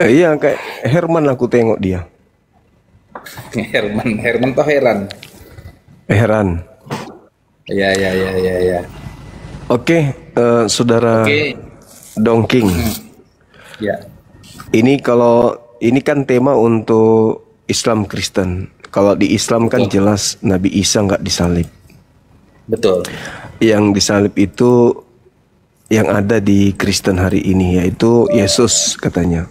Iya, kayak Herman aku tengok dia. Herman toh heran. Heran. Ya, ya, ya, ya, ya. Oke, saudara Oke. Dongking. Ya, Ini kan tema untuk Islam Kristen. Kalau di Islam kan betul. jelas Nabi Isa nggak disalib. Betul. Yang disalib itu yang ada di Kristen hari ini, yaitu Yesus katanya.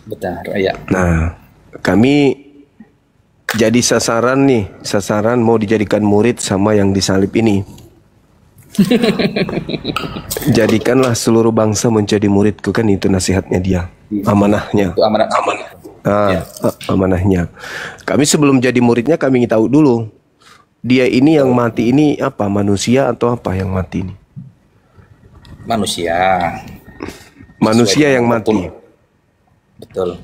Benar, ya. Nah, kami jadi sasaran mau dijadikan murid sama yang disalib ini. Jadikanlah seluruh bangsa menjadi muridku, kan itu nasihatnya dia, amanahnya. Itu amanat. Ya. Amanahnya. Kami sebelum jadi muridnya kami tahu dulu dia ini yang mati ini apa, manusia atau apa yang mati ini? Manusia. Manusia Sesuai yang dengan mati. Betul.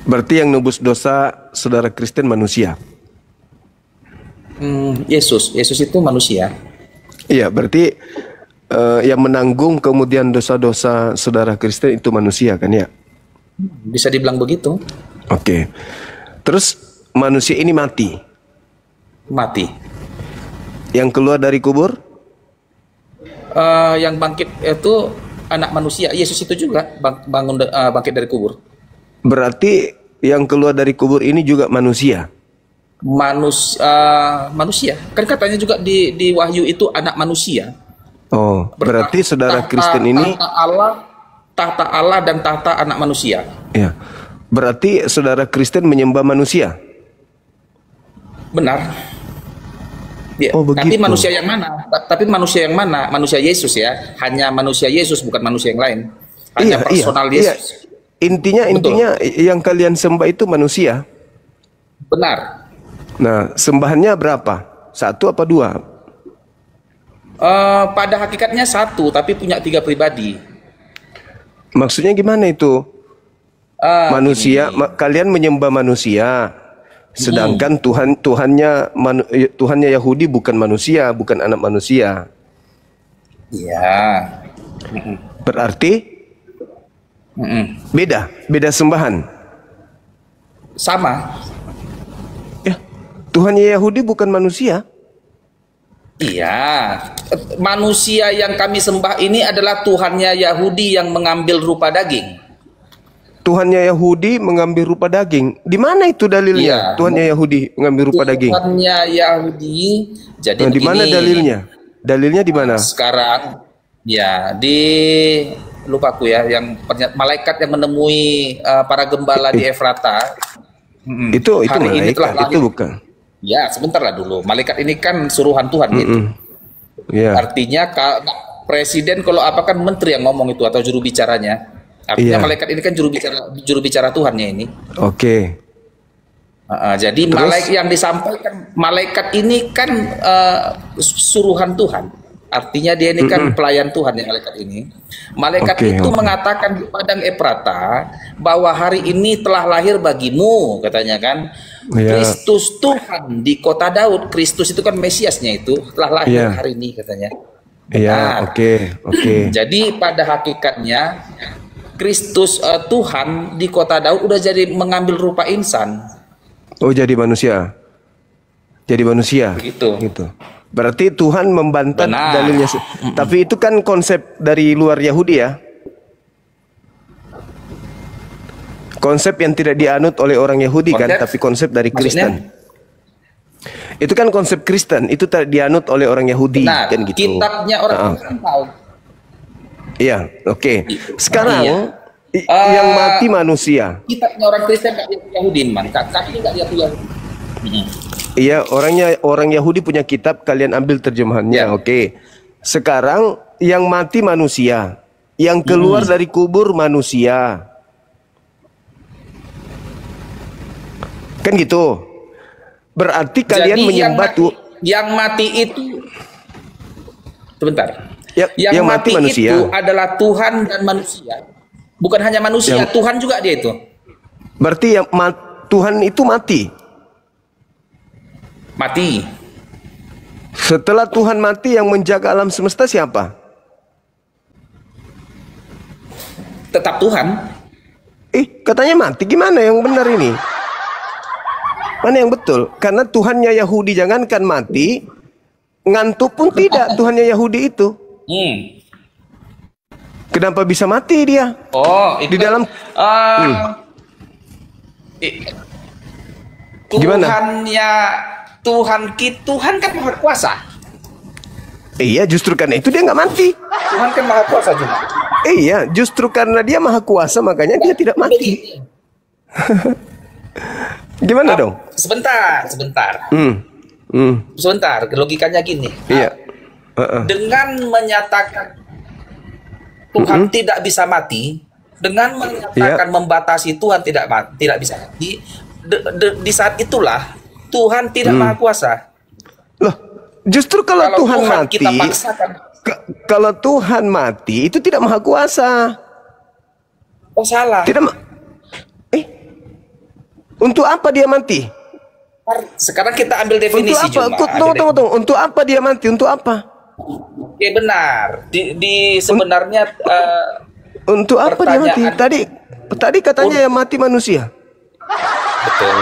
Berarti yang nebus dosa saudara Kristen manusia. Yesus itu manusia. Iya, berarti yang menanggung kemudian dosa-dosa saudara Kristen itu manusia kan ya? Bisa dibilang begitu. Oke. Terus manusia ini mati. Mati. Yang keluar dari kubur? Yang bangkit itu anak manusia. Yesus itu juga bangkit dari kubur. Berarti yang keluar dari kubur ini juga manusia. Manusia. Kan katanya juga di Wahyu itu anak manusia. Oh, berarti saudara Kristen ini Tahta Allah dan tahta anak manusia. ya. Berarti saudara Kristen menyembah manusia. Benar. Ya, Oh, tapi begitu. manusia yang mana? Tapi manusia yang mana? Manusia Yesus ya. Hanya manusia Yesus, bukan manusia yang lain. Hanya personal Iya. Yesus. Intinya yang kalian sembah itu manusia. Benar. Nah, sembahannya berapa? Satu apa dua? Pada hakikatnya satu, tapi punya tiga pribadi. Maksudnya gimana itu? Manusia, Gini. kalian menyembah manusia, sedangkan Tuhannya Yahudi bukan manusia, bukan anak manusia. Iya. Berarti beda sembahan. Sama. Ya, Tuhannya Yahudi bukan manusia. Iya. Manusia yang kami sembah ini adalah Tuhannya Yahudi yang mengambil rupa daging. Tuhannya Yahudi mengambil rupa daging. Di mana itu dalilnya? Iya. Tuhannya Yahudi mengambil rupa daging. Tuhannya Yahudi. Jadi Nah, di mana begini. dalilnya? Dalilnya di mana? Sekarang ya lupa aku ya, yang malaikat yang menemui para gembala di Efrata. Itu Hari ini telah malaikat, itu lahir. bukan. Ya, sebentar lah dulu. Malaikat ini kan suruhan Tuhan gitu. Ya. Artinya presiden kalau apa kan menteri yang ngomong itu atau juru bicaranya. Artinya Iya. malaikat ini kan juru bicara Tuhannya ini. Oke. Jadi Terus? yang disampaikan malaikat ini kan suruhan Tuhan. Artinya dia ini kan pelayan Tuhan ya, malaikat ini. Malaikat Oke, itu oke. mengatakan di padang Efrata bahwa hari ini telah lahir bagimu, katanya kan. Ya. Kristus Tuhan di kota Daud. Kristus itu kan Mesiasnya itu telah lahir Iya. hari ini, katanya. Iya, Benar. oke. Jadi pada hakikatnya Kristus Tuhan di kota Daud udah jadi mengambil rupa insan. Oh, jadi manusia. Jadi manusia. Begitu. Gitu. Berarti Tuhan membantah Benar. dalilnya. Tapi itu kan konsep dari luar Yahudi ya. Konsep yang tidak dianut oleh orang Yahudi kan, Konsep? tapi konsep dari Maksudnya? Kristen. Itu kan konsep Kristen, itu tidak dianut oleh orang Yahudi Benar. kan gitu. Kitabnya orang Kristen tahu. Iya, oke. Sekarang Iya. yang mati manusia. Kitabnya orang Kristen nggak lihat Yahudi, man. Kami nggak lihat Yahudi. Iya, orang Yahudi punya kitab, kalian ambil terjemahannya, Ya. oke. Sekarang yang mati manusia, yang keluar dari kubur manusia. Kan gitu. Berarti kalian Jadi menyembah tuh yang mati itu sebentar. yang mati manusia. Itu adalah Tuhan dan manusia. Bukan hanya manusia, Tuhan juga dia itu. Berarti yang Tuhan itu mati. Mati. Setelah Tuhan mati, yang menjaga alam semesta siapa? Tetap Tuhan. Katanya mati. Gimana yang benar ini? Mana yang betul? Karena Tuhannya Yahudi jangankan mati, ngantuk pun tidak Tuhannya Yahudi itu. Kenapa bisa mati dia? Oh, itu di dalam Gimana? Tuhan kan maha kuasa. Iya, justru karena itu dia nggak mati. Tuhan kan maha kuasa juga. Iya, justru karena dia maha kuasa makanya dia tidak mati. Gimana dong? Sebentar. Sebentar, logikanya gini. Iya. Dengan menyatakan Tuhan tidak bisa mati, dengan menyatakan membatasi Tuhan tidak bisa mati, di saat itulah Tuhan tidak maha kuasa. Loh, justru kalau Tuhan mati, kita paksakan. Kalau Tuhan mati itu tidak maha kuasa. Oh, salah. Tidak. Untuk apa dia mati? Sekarang kita ambil definisi. Untuk apa? Tunggu. Untuk apa dia mati? Untuk apa? Ya benar. Sebenarnya untuk apa dia mati? Tadi katanya yang mati manusia. Betul.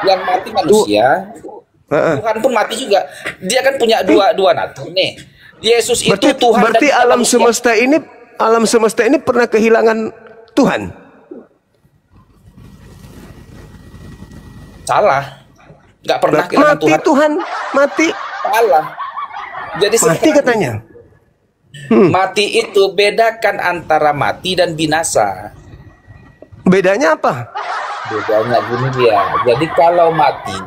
Yang mati manusia. Tuhan pun mati juga. Dia kan punya dua natur nih. Yesus itu Tuhan. Berarti alam semesta ini pernah kehilangan Tuhan. Salah. Nggak pernah kehilangan Tuhan. Tuhan mati. Salah. Jadi mati katanya. Mati itu bedakan antara mati dan binasa. Bedanya apa? Bedanya gini dia. Jadi kalau mati,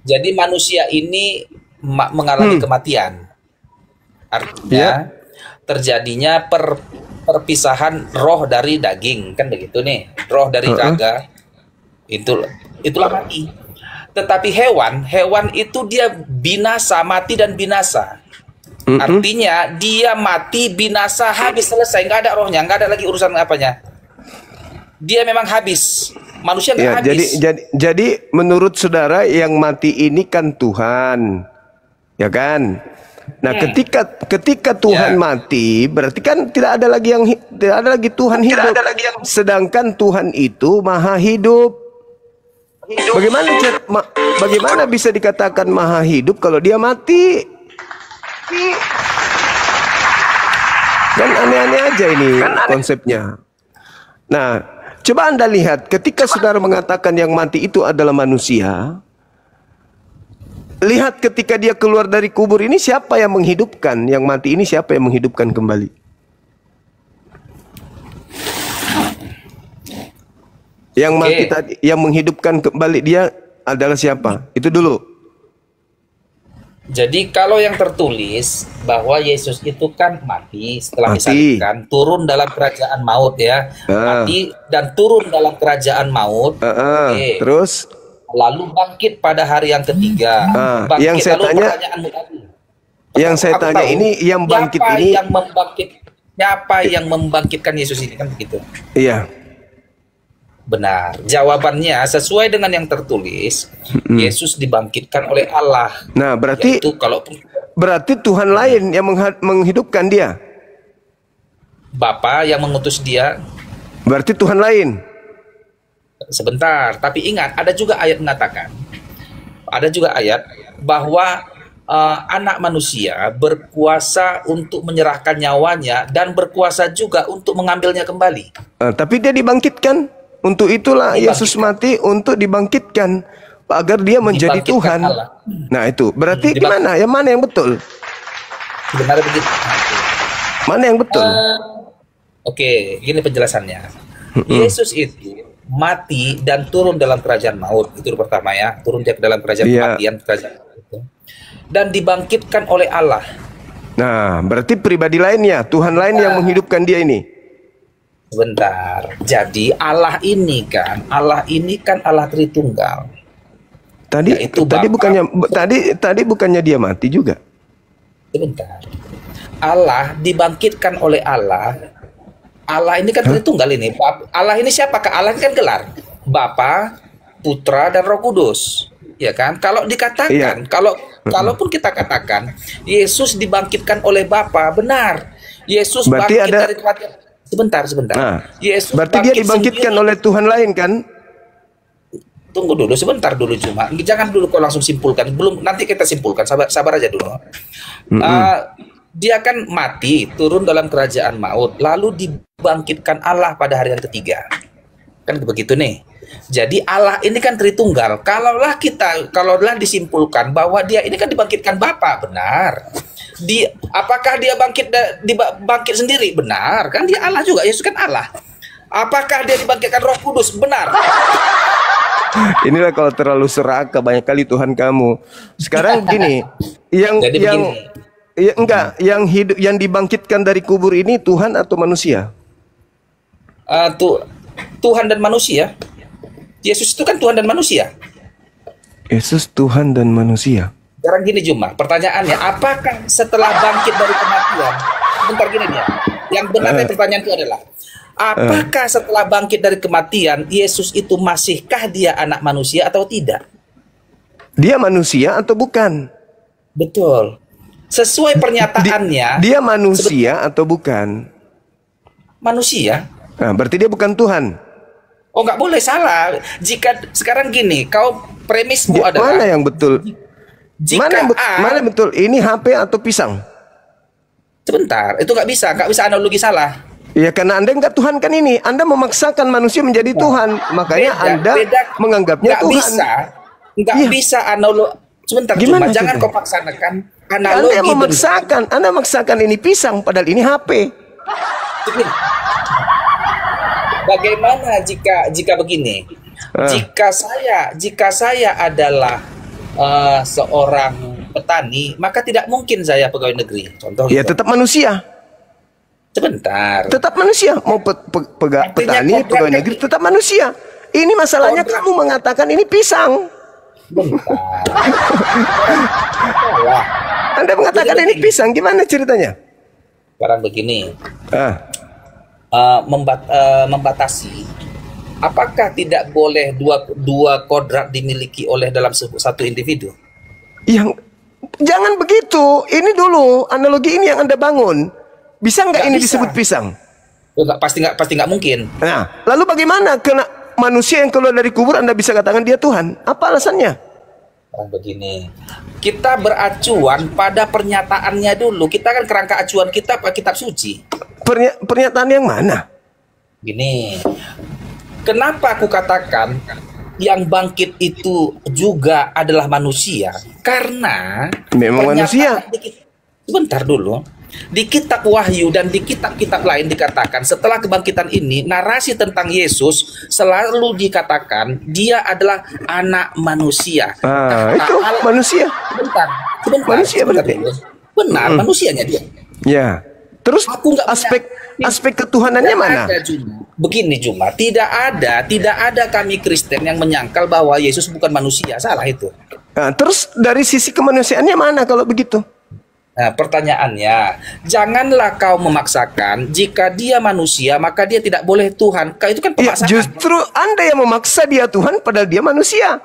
jadi manusia ini mengalami kematian. Artinya terjadinya perpisahan roh dari daging, kan begitu nih. Roh dari raga. Itulah mati. Tetapi hewan itu dia binasa, mati dan binasa. Artinya dia mati, binasa, habis, selesai, nggak ada rohnya, nggak ada lagi urusan apanya. Dia memang habis. Manusia nggak habis. Jadi menurut saudara yang mati ini kan Tuhan, ya kan? Nah, ketika Tuhan mati, berarti kan tidak ada lagi Tuhan hidup. Sedangkan Tuhan itu maha hidup. Bagaimana bisa dikatakan maha hidup kalau dia mati? Kan aneh-aneh aja ini konsepnya. Nah, coba Anda lihat ketika saudara mengatakan yang mati itu adalah manusia. Lihat ketika dia keluar dari kubur ini, siapa yang menghidupkan? Yang mati ini siapa yang menghidupkan kembali? Yang mati tadi, yang menghidupkan kembali dia adalah siapa? Itu dulu. Jadi kalau yang tertulis bahwa Yesus itu kan mati setelah disalibkan, turun dalam kerajaan maut ya. Mati dan turun dalam kerajaan maut. Terus lalu bangkit pada hari yang ketiga. Yang saya tanya, ini yang bangkit ini siapa yang membangkitkan Yesus ini, kan begitu? Iya. Benar. Jawabannya sesuai dengan yang tertulis, Yesus dibangkitkan oleh Allah. Nah, berarti Tuhan lain yang menghidupkan dia. Bapa yang mengutus dia. Berarti Tuhan lain. Sebentar, tapi ingat, ada juga ayat mengatakan, bahwa anak manusia berkuasa untuk menyerahkan nyawanya dan berkuasa juga untuk mengambilnya kembali. Tapi dia dibangkitkan. Untuk itulah Yesus mati, untuk dibangkitkan agar dia menjadi Tuhan. Allah. Nah, itu berarti gimana? Yang mana yang betul? Sebenarnya begitu. Mana yang betul? Oke, gini penjelasannya. Yesus itu mati dan turun dalam kerajaan maut. Itu pertama ya, turun dia ke dalam kerajaan kematian, kerajaan itu. Dan dibangkitkan oleh Allah. Nah, berarti pribadi lainnya, Tuhan lain yang menghidupkan dia ini. Sebentar. Jadi Allah ini kan Allah Tritunggal. Tadi bukannya dia mati juga. Sebentar. Allah dibangkitkan oleh Allah. Allah ini kan Tritunggal ini. Allah ini siapakah? Allah ini kan gelar Bapa, Putra dan Roh Kudus. Ya kan? Kalau dikatakan, kalaupun kita katakan Yesus dibangkitkan oleh Bapa, benar. Yesus bangkit dari kematian. Sebentar, sebentar. Nah, Yesus berarti dia bangkit dibangkitkan sendiri. oleh Tuhan lain kan? Tunggu dulu, sebentar dulu cuma. Jangan dulu kau langsung simpulkan. Belum, nanti kita simpulkan. Sabar, sabar aja dulu. Dia kan mati, turun dalam kerajaan maut, lalu dibangkitkan Allah pada hari yang ketiga. Kan begitu nih. Jadi Allah ini kan Tritunggal. Kalaulah disimpulkan bahwa dia ini kan dibangkitkan Bapa, benar. Apakah dia bangkit sendiri? Benar. Kan dia Allah juga. Yesus kan Allah. Apakah dia dibangkitkan Roh Kudus? Benar. Inilah kalau terlalu serakah banyak kali Tuhan kamu. Sekarang gini, Jadi yang hidup, yang dibangkitkan dari kubur ini Tuhan atau manusia? Tuhan dan manusia. Yesus itu kan Tuhan dan manusia. Yesus Tuhan dan manusia. Sekarang gini Juma, pertanyaannya, apakah setelah bangkit dari kematian? Bentar gini dia. Yang benarnya pertanyaan itu adalah, apakah setelah bangkit dari kematian, Yesus itu masihkah dia anak manusia atau tidak? Dia manusia atau bukan? Betul. Sesuai pernyataannya, Dia manusia atau bukan? manusia. Nah, berarti dia bukan Tuhan. Oh, nggak boleh salah. Jika sekarang gini, kau premismu Mana adalah yang betul? jika Mana yang betul? Ini HP atau pisang? sebentar, itu nggak bisa analogi salah. Ya karena Anda nggak Tuhan kan ini. Anda memaksakan manusia menjadi Tuhan. Makanya Anda menganggapnya nggak Tuhan. Nggak Iya. bisa analogi. Sebentar, Gimana cuma jangan coba? kau paksakan Anda analogi. yang memaksakan. Anda memaksakan ini pisang, padahal ini HP. Begini. Bagaimana jika begini? Jika saya adalah seorang petani, maka tidak mungkin saya pegawai negeri. Contoh Ya gitu. tetap manusia. Sebentar. Tetap manusia. Mau petani, pegawai negeri, tetap manusia. Ini masalahnya kamu mengatakan ini pisang. Bentar. Anda mengatakan ini pisang, gimana ceritanya? Sekarang begini, membatasi. Apakah tidak boleh dua kodrat dimiliki oleh dalam satu individu? Yang jangan begitu. Ini dulu analogi ini yang Anda bangun. Bisa nggak ini bisa disebut pisang? Oh, pasti nggak mungkin. Nah, lalu bagaimana kena manusia yang keluar dari kubur Anda bisa katakan dia Tuhan? Apa alasannya? Begini, kita beracuan pada pernyataannya dulu. Kita kan kerangka acuan kita Pak kitab suci. Pernyataan yang mana? Gini, kenapa aku katakan yang bangkit itu juga adalah manusia? Karena Memang manusia. Sebentar dulu. Di kitab Wahyu dan di kitab-kitab lain dikatakan setelah kebangkitan ini narasi tentang Yesus selalu dikatakan dia adalah anak manusia. Itu manusia. Sebentar. Manusia berarti. Benar, manusianya dia. Ya. Terus Aku nggak aspek ketuhanannya mana? Begini Juma, tidak ada kami Kristen yang menyangkal bahwa Yesus bukan manusia. Salah itu. Nah, terus dari sisi kemanusiaannya mana kalau begitu? Nah, pertanyaannya, janganlah kau memaksakan jika dia manusia maka dia tidak boleh Tuhan. Kau itu kan Ya, pemaksaan. justru Anda yang memaksa dia Tuhan padahal dia manusia.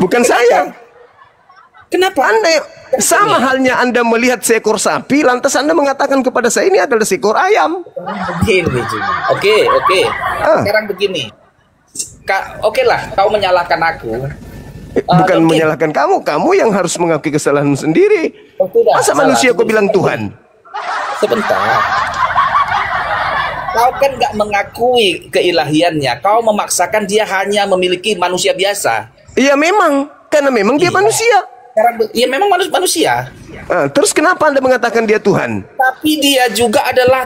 Bukan saya. Kenapa? Anda sama halnya Anda melihat seekor sapi lantas Anda mengatakan kepada saya ini adalah seekor ayam. Begini, Juma. Oke. Sekarang begini. Oke lah, kau menyalahkan aku. Bukan menyalahkan kamu yang harus mengakui kesalahanmu sendiri. Masa manusia kau bilang Tuhan? Sebentar. Kau kan nggak mengakui keilahiannya. Kau memaksakan dia hanya memiliki manusia biasa. Iya memang, karena memang dia manusia. Iya memang manusia. Terus kenapa Anda mengatakan dia Tuhan? Tapi dia juga adalah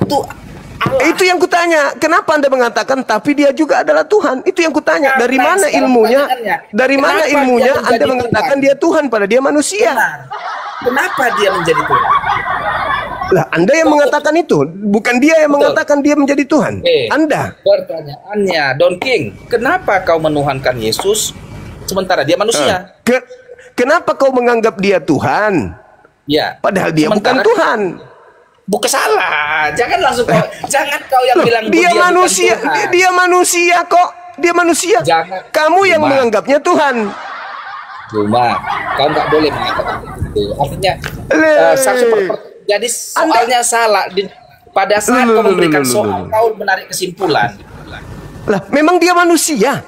Allah. Itu yang kutanya. Kenapa Anda mengatakan tapi dia juga adalah Tuhan? Itu yang kutanya. Dari mana ilmunya? Dari mana ilmunya Anda mengatakan dia Tuhan pada dia manusia? Benar. Kenapa dia menjadi Tuhan? Lah, Anda yang mengatakan itu, bukan dia yang mengatakan dia menjadi Tuhan. Anda. Pertanyaannya, Don King, kenapa kau menuhankan Yesus sementara dia manusia? Kenapa kau menganggap dia Tuhan? Ya. Padahal dia bukan Tuhan. Bukan salah. Jangan langsung jangan kau yang bilang dia manusia. Dia manusia kok. Dia manusia. Kamu yang menganggapnya Tuhan. Cuma kau nggak boleh mengatakan itu. Artinya jadi soalnya salah. Pada saat kau memberikan soal, kau menarik kesimpulan. Lah, memang dia manusia.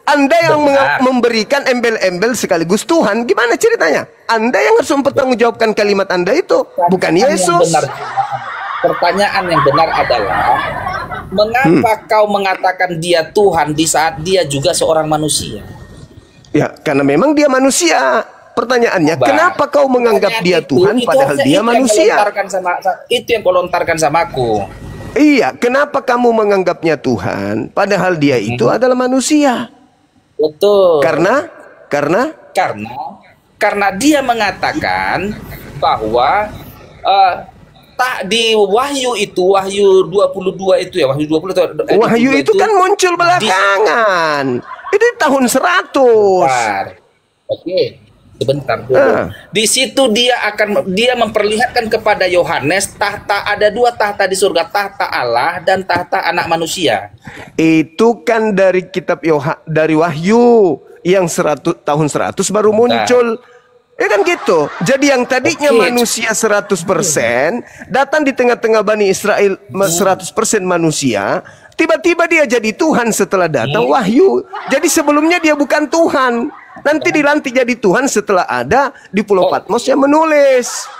Anda yang Benar. memberikan embel-embel sekaligus Tuhan, gimana ceritanya? Anda yang harus mempertanggungjawabkan kalimat Anda itu, bukan Yesus. Pertanyaan yang benar adalah, mengapa kau mengatakan dia Tuhan di saat dia juga seorang manusia? Ya, karena memang dia manusia. Pertanyaannya, Bah, kenapa kau menganggap dia Tuhan padahal dia manusia? Itu yang kau lontarkan sama aku. Iya, kenapa kamu menganggapnya Tuhan padahal dia itu adalah manusia? Betul. Karena Karena dia mengatakan bahwa tak di Wahyu itu, Wahyu 22 itu ya, Wahyu 20 Wahyu itu kan muncul belakangan. Itu di tahun 100. Oke, sebentar dulu. Di situ dia memperlihatkan kepada Yohanes ada 2 tahta di surga, tahta Allah dan tahta anak manusia. Itu kan dari kitab dari Wahyu yang tahun 100 baru muncul. Ya kan gitu. Jadi yang tadinya manusia 100% datang di tengah-tengah Bani Israel 100% manusia, tiba-tiba dia jadi Tuhan setelah datang Wahyu. Jadi sebelumnya dia bukan Tuhan. Nanti dilantik jadi Tuhan setelah ada di Pulau Patmos yang menulis.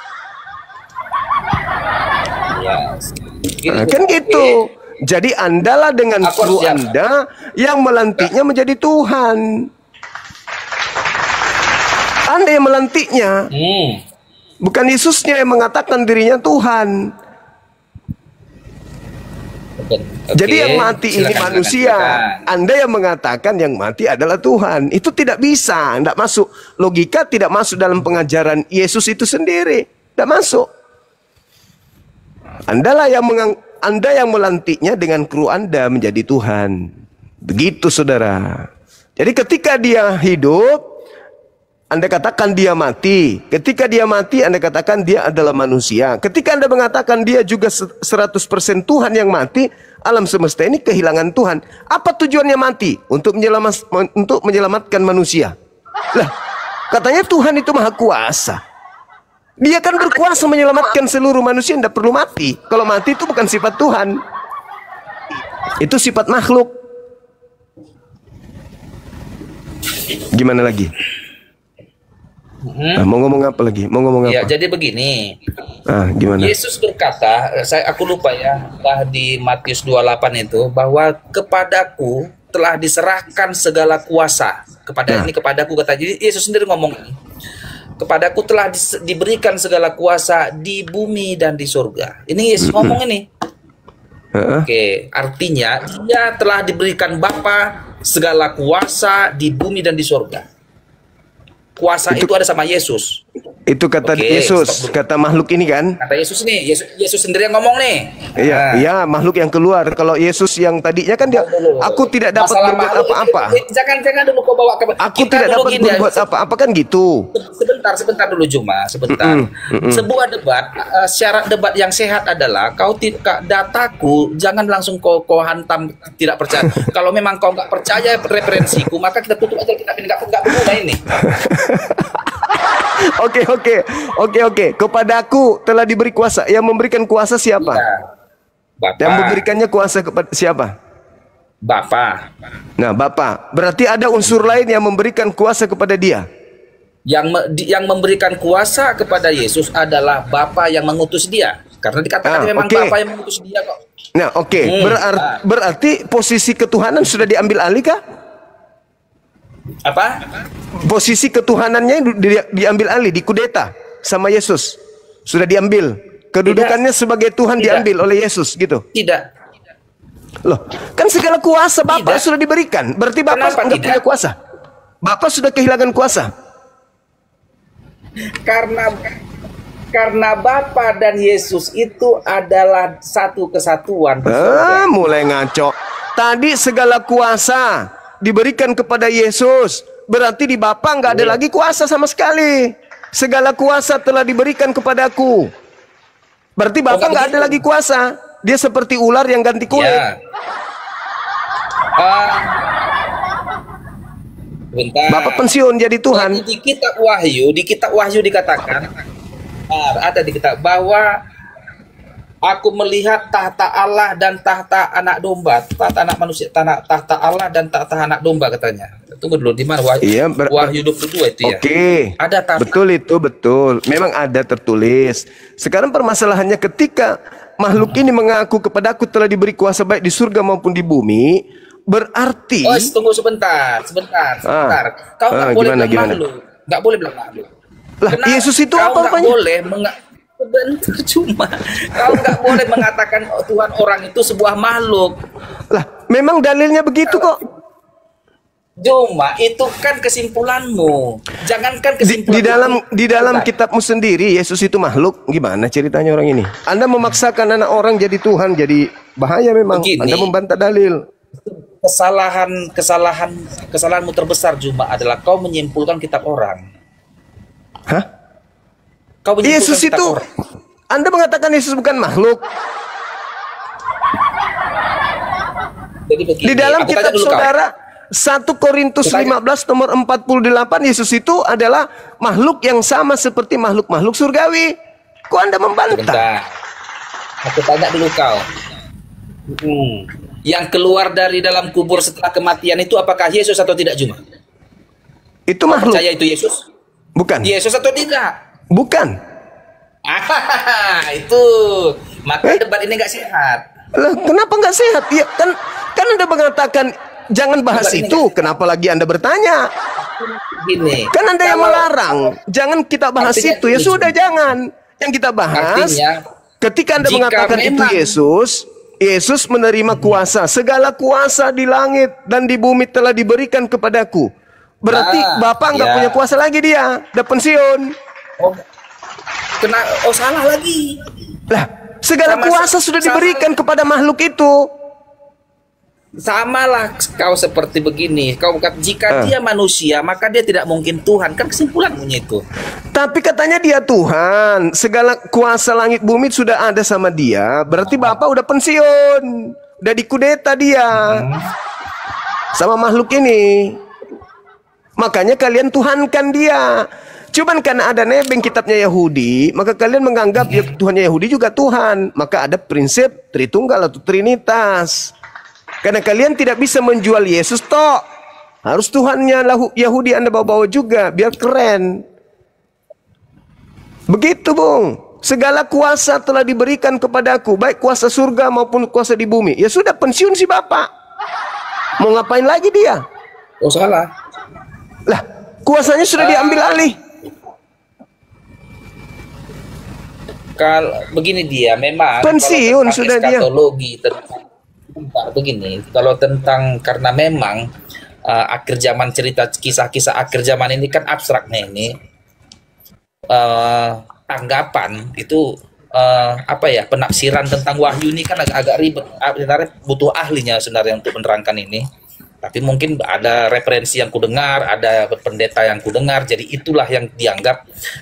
Nah, kan gitu. Jadi Andalah dengan kru Anda yang melantiknya menjadi Tuhan. Anda yang melantiknya, bukan Yesusnya yang mengatakan dirinya Tuhan. Jadi yang mati ini manusia. Anda yang mengatakan yang mati adalah Tuhan. Itu tidak bisa, tidak masuk. Logika tidak masuk dalam pengajaran Yesus itu sendiri. Tidak masuk. Anda yang melantiknya dengan kru Anda menjadi Tuhan. Begitu saudara. Jadi ketika dia hidup, Anda katakan dia mati. Ketika dia mati, Anda katakan dia adalah manusia. Ketika Anda mengatakan dia juga 100% Tuhan yang mati, alam semesta ini kehilangan Tuhan. Apa tujuannya mati? Untuk menyelamatkan manusia. Lah, katanya Tuhan itu maha kuasa. Dia kan berkuasa menyelamatkan seluruh manusia, tidak perlu mati. Kalau mati itu bukan sifat Tuhan. Itu sifat makhluk. Gimana lagi? Mau ngomong apa lagi? Mau ngomong apa? Ya, jadi begini. Gimana? Yesus berkata, aku lupa ya, di Matius 28 itu, bahwa kepadaku telah diserahkan segala kuasa. Kepadaku kata. Jadi Yesus sendiri ngomong ini. Kepadaku telah diberikan segala kuasa di bumi dan di surga. Ini Yesus ngomong ini. Oke, artinya dia telah diberikan Bapa segala kuasa di bumi dan di surga. Kuasa itu ada sama Yesus. Itu kata Yesus, kata makhluk ini kan? Kata Yesus nih, Yesus sendiri yang ngomong nih. Iya, makhluk yang keluar. Kalau Yesus yang tadinya kan dia, aku tidak dapat berbuat apa-apa. Jangan dulu kau bawa ke. Aku tidak dapat berbuat apa-apa kan gitu. Sebentar dulu Juma, sebentar. Sebuah debat, syarat debat yang sehat adalah dataku jangan langsung kau hantam tidak percaya. Kalau memang kau nggak percaya referensiku, maka kita tutup aja, kita nggak berguna ini. Oke. Kepadaku telah diberi kuasa. Yang memberikan kuasa siapa? Bapak. Yang memberikannya kuasa kepada siapa? Bapa. Nah, Bapa. Berarti ada unsur lain yang memberikan kuasa kepada dia. Yang memberikan kuasa kepada Yesus adalah Bapa yang mengutus dia. Karena dikatakan memang Bapa yang mengutus dia kok. Nah, berarti posisi ketuhanan sudah diambil alih kah? Apa? Posisi ketuhanannya diambil alih, dikudeta sama Yesus. Sudah diambil. Kedudukannya sebagai Tuhan diambil oleh Yesus gitu. Tidak. Loh, kan segala kuasa Bapa sudah diberikan. Berarti Bapa enggak punya kuasa. Bapa sudah kehilangan kuasa. Karena Bapa dan Yesus itu adalah satu kesatuan. Mulai ngaco. Tadi segala kuasa diberikan kepada Yesus, berarti di Bapa nggak ada lagi kuasa sama sekali. Segala kuasa telah diberikan kepadaku. Berarti Bapa nggak ada lagi kuasa. Dia seperti ular yang ganti kulit. Bapak pensiun jadi Tuhan. Di kitab Wahyu dikatakan ada di kitab bahwa Aku melihat tahta Allah dan tahta anak domba, tahta anak manusia, tahta Allah dan tahta anak domba katanya. Tunggu dulu, di mana Iya, Wahyu 22 itu ya? Oke. Ada tahta. Betul itu, betul. Memang ada tertulis. Sekarang permasalahannya ketika makhluk ini mengaku kepadaku telah diberi kuasa baik di surga maupun di bumi, berarti Oh, tunggu sebentar. Kau nggak boleh bilang makhluk. Nggak boleh bilang makhluk. Lah, Yesus itu kau apa nggak apanya? boleh Bentar, cuma kau nggak boleh mengatakan Tuhan orang itu sebuah makhluk. Lah, memang dalilnya begitu kok. Cuma itu kan kesimpulanmu. Jangankan kesimpulan. Di dalam kitabmu sendiri Yesus itu makhluk. Gimana ceritanya orang ini? Anda memaksakan anak orang jadi Tuhan, jadi bahaya memang. Begini, Anda membantah dalil. Kesalahanmu terbesar cuma adalah kau menyimpulkan kitab orang. Hah? Kau menyimpulkan Yesus kitab itu, orang. Anda mengatakan Yesus bukan makhluk. Jadi begini, Di dalam aku tanya kitab dulu kau. saudara 1 Korintus 15 nomor 48 Yesus itu adalah makhluk yang sama seperti makhluk-makhluk surgawi. Kok Anda membantah? Sebentar. Aku tanya dulu kau. Yang keluar dari dalam kubur setelah kematian itu apakah Yesus atau tidak cuma? Itu Kau makhluk. percaya itu Yesus? Bukan. Yesus atau tidak? Bukan. Itu. Maka debat ini nggak sehat. Lah, kenapa nggak sehat? Ya, kan Anda mengatakan jangan bahas Debat ini itu. Kenapa lagi Anda bertanya? Gini. Kan Anda yang melarang. Jangan kita bahas Artinya itu. Ya gini, sudah jangan. Yang kita bahas Artinya, ketika Anda jika mengatakan itu memang- Yesus menerima kuasa. Segala kuasa di langit dan di bumi telah diberikan kepadaku. Berarti Bapak nggak ya. punya kuasa lagi dia. Udah pensiun. Salah lagi. Lah, segala Sama- kuasa sudah sama- diberikan kepada makhluk itu. Samalah kau seperti begini. Kau kata jika dia manusia, maka dia tidak mungkin Tuhan. Kan kesimpulanmu itu. Tapi katanya dia Tuhan. Segala kuasa langit bumi sudah ada sama dia. Berarti Bapak udah pensiun. Udah dikudeta dia. Sama makhluk ini. Makanya kalian tuhankan dia. Cuman karena ada nebeng kitabnya Yahudi, maka kalian menganggap ya, Tuhannya Yahudi juga Tuhan. Maka ada prinsip Tritunggal atau Trinitas. Karena kalian tidak bisa menjual Yesus toh. Harus Tuhannya Yahudi Anda bawa-bawa juga, biar keren. Begitu, Bung. Segala kuasa telah diberikan kepadaku, baik kuasa surga maupun kuasa di bumi. Ya sudah, pensiun si Bapak. Mau ngapain lagi dia? Oh, salah. Lah, kuasanya sudah diambil alih. Kalau begini dia memang Pensiun kalau sudah tentang dia. eskatologi tentang begini, kalau tentang karena memang akhir zaman, cerita kisah-kisah akhir zaman ini kan abstraknya ini, tanggapan itu apa ya, penafsiran tentang wahyu ini kan agak ribet. Sebenarnya butuh ahlinya sebenarnya untuk menerangkan ini. Tapi mungkin ada referensi yang kudengar, ada pendeta yang kudengar, jadi itulah yang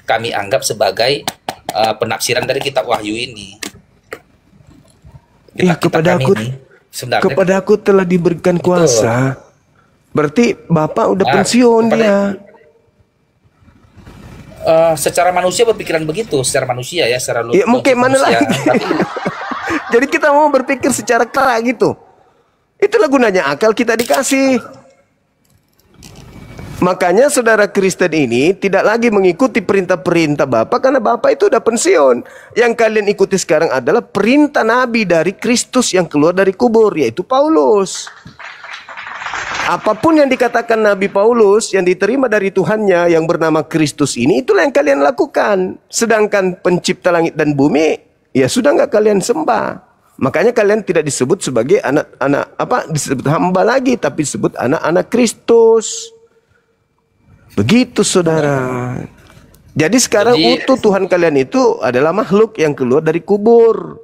kami anggap sebagai penafsiran dari kitab Wahyu ini. Iya, kepada aku telah diberikan kuasa. Berarti Bapak udah pensiun dia. Secara manusia berpikiran begitu, secara manusia ya, secara Ya mungkin mana manusia. lagi. Jadi kita mau berpikir secara kera gitu. Itulah gunanya akal kita dikasih. Makanya saudara Kristen ini tidak lagi mengikuti perintah-perintah Bapak karena Bapak itu udah pensiun. Yang kalian ikuti sekarang adalah perintah Nabi dari Kristus yang keluar dari kubur, yaitu Paulus. Apapun yang dikatakan Nabi Paulus yang diterima dari Tuhannya yang bernama Kristus ini, itulah yang kalian lakukan. Sedangkan pencipta langit dan bumi, ya sudah nggak kalian sembah. Makanya kalian tidak disebut sebagai disebut hamba lagi, tapi disebut anak-anak Kristus. Begitu saudara. Jadi sekarang utuh Tuhan kalian itu adalah makhluk yang keluar dari kubur.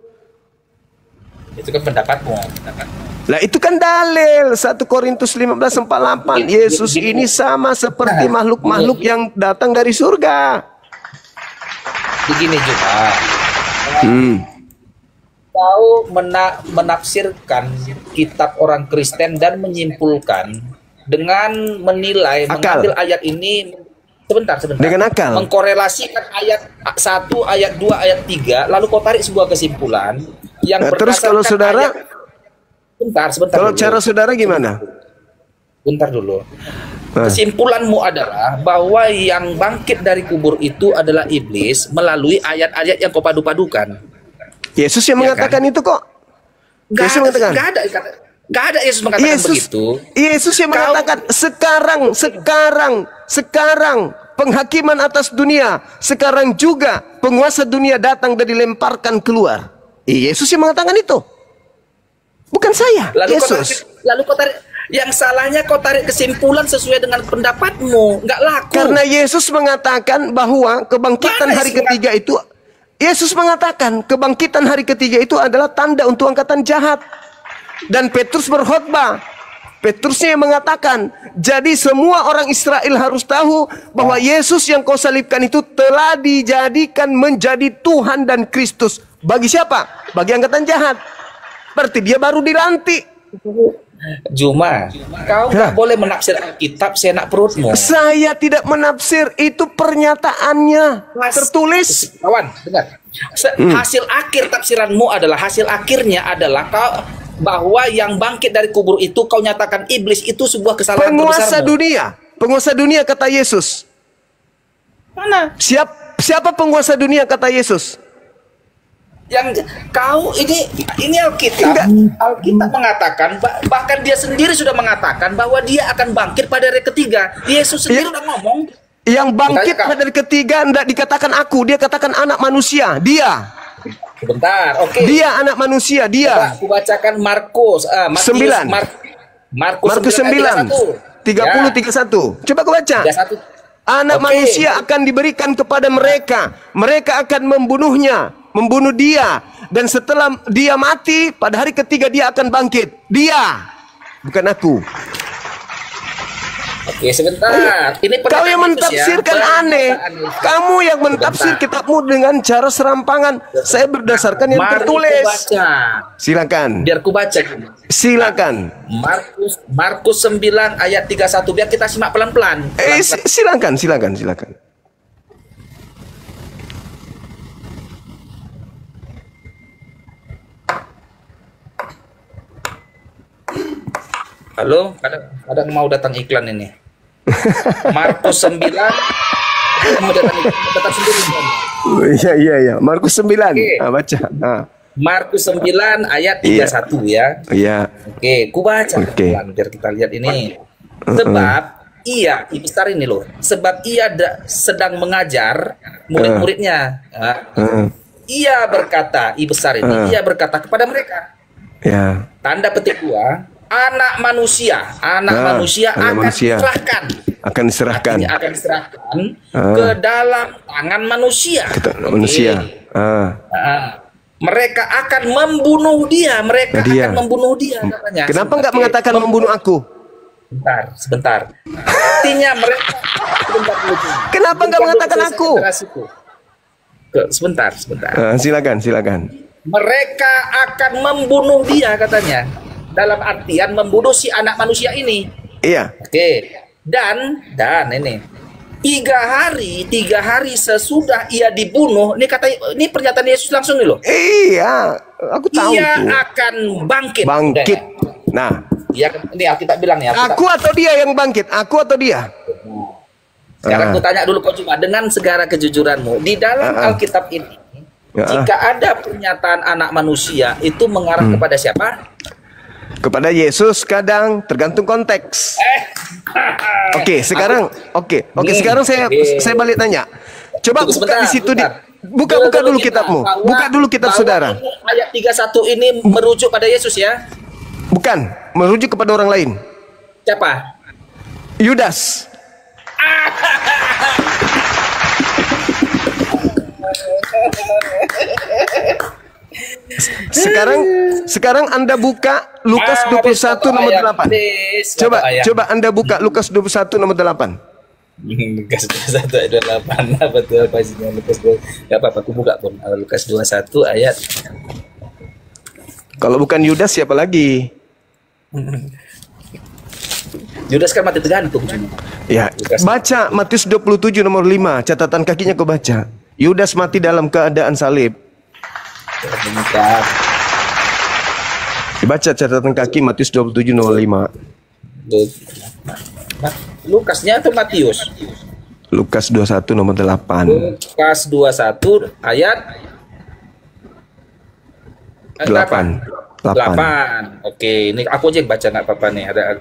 Itu kan pendapatmu. Lah itu kan dalil 1 Korintus 15:48. Yesus ini sama seperti makhluk-makhluk yang datang dari surga. Begini juga. Kau menafsirkan kitab orang Kristen dan menyimpulkan dengan menilai, mengambil ayat ini sebentar. Dengan akal. Mengkorelasikan ayat 1, ayat 2, ayat 3, lalu kau tarik sebuah kesimpulan yang Nah, terus kalau berdasarkan saudara, sebentar kalau dulu. cara saudara gimana? Bentar dulu. Kesimpulanmu adalah bahwa yang bangkit dari kubur itu adalah iblis melalui ayat-ayat yang kau padu-padukan. Yesus yang Ya mengatakan itu kok. Yesus mengatakan. Gak ada Yesus mengatakan begitu. Yesus yang mengatakan sekarang penghakiman atas dunia, sekarang juga penguasa dunia datang dan dilemparkan keluar. Yesus yang mengatakan itu. Bukan saya, Yesus. Lalu kau tarik, yang salahnya kau tarik kesimpulan sesuai dengan pendapatmu, nggak laku. Karena Yesus mengatakan bahwa kebangkitan hari ketiga itu, Yesus mengatakan kebangkitan hari ketiga itu adalah tanda untuk angkatan jahat. Dan Petrus berkhotbah. Petrusnya yang mengatakan, jadi semua orang Israel harus tahu bahwa Yesus yang kau salibkan itu telah dijadikan menjadi Tuhan dan Kristus. Bagi siapa? Bagi angkatan jahat. Berarti dia baru dilantik. Juma, kau nggak boleh menafsir Alkitab seenak perutmu. Saya tidak menafsir, itu pernyataannya tertulis. Kawan, dengar. Hasil akhir tafsiranmu adalah, hasil akhirnya adalah kau bahwa yang bangkit dari kubur itu kau nyatakan iblis itu sebuah kesalahan penguasa terbesarmu. Penguasa dunia kata Yesus. Mana? Siapa penguasa dunia kata Yesus? Yang kau ini Alkitab mengatakan, bahkan dia sendiri sudah mengatakan bahwa dia akan bangkit pada hari ketiga. Yesus sendiri udah ngomong. Yang bangkit pada hari ketiga tidak dikatakan aku, dia katakan anak manusia. Dia. Sebentar, oke. Dia anak manusia, dia. Aku bacakan Markus 9. Markus 9. 30 31. Coba aku baca. 31. Anak manusia akan diberikan kepada mereka. Mereka akan membunuh dia, dan setelah dia mati pada hari ketiga dia akan bangkit. Dia, bukan aku. Oke, sebentar. Ini kau yang mentafsirkan aneh. Kamu yang mentafsir kitabmu dengan cara serampangan. Saya berdasarkan yang tertulis. Silakan. Biar ku baca. Silakan. Markus 9 ayat 31, biar kita simak pelan-pelan. Silakan. Halo, kadang mau datang iklan ini. Markus 9 mau datang sendiri. Iya. Markus 9. Baca. Markus 9 ayat 31 ya. Iya. Oke, ku baca pelan biar kita lihat ini. Sebab ia besar ini loh. Sebab ia sedang mengajar murid-muridnya. Ia berkata, besar ini, ia berkata kepada mereka. Ya. Tanda petik 2. Anak manusia akan diserahkan. Akan diserahkan ke dalam tangan manusia. Mereka akan membunuh dia. Akan membunuh dia katanya. Kenapa nggak mengatakan membunuh aku? Sebentar. Artinya mereka. Kenapa nggak mengatakan aku? Sebentar. Silakan. Mereka akan membunuh dia katanya. Dalam artian membunuh si anak manusia ini. Iya. Oke. Dan ini 3 hari sesudah ia dibunuh. Ini pernyataan Yesus langsung nih loh. Iya, aku tahu. Ia akan bangkit. Nah, ini Alkitab bilang ya. Aku atau dia yang bangkit? Aku atau dia? Sekarang aku tanya dulu kau cuma dengan segala kejujuranmu di dalam Alkitab ini. Jika ada pernyataan anak manusia itu mengarah kepada siapa? Kepada Yesus, kadang tergantung konteks. Oke, sekarang sekarang saya balik tanya. Coba buka di situ buka dulu kitabmu. Buka dulu kitab saudara. Ayat 31 ini merujuk pada Yesus ya? Bukan, merujuk kepada orang lain. Siapa? Yudas. Sekarang Anda buka Lukas 21 nomor 8. Coba Anda buka Lukas 21 nomor 8. Lukas 21 ayat 28. Apa tuh pastinya Lukas 2? Enggak apa-apa, aku buka pun. Lukas 21 ayat. Kalau bukan Yudas siapa lagi? Yudas kan mati tergantung cuma. Ya, Yudas. baca Matius 27 nomor 5, catatan kakinya kau baca. Yudas mati dalam keadaan salib. Bentar. Dibaca catatan kaki Matius 27 nomor 5. Lukasnya atau Matius? Lukas 21 nomor 8. Lukas 21 ayat 8. 8. Oke, ini aku aja yang baca nggak apa-apa nih. Ada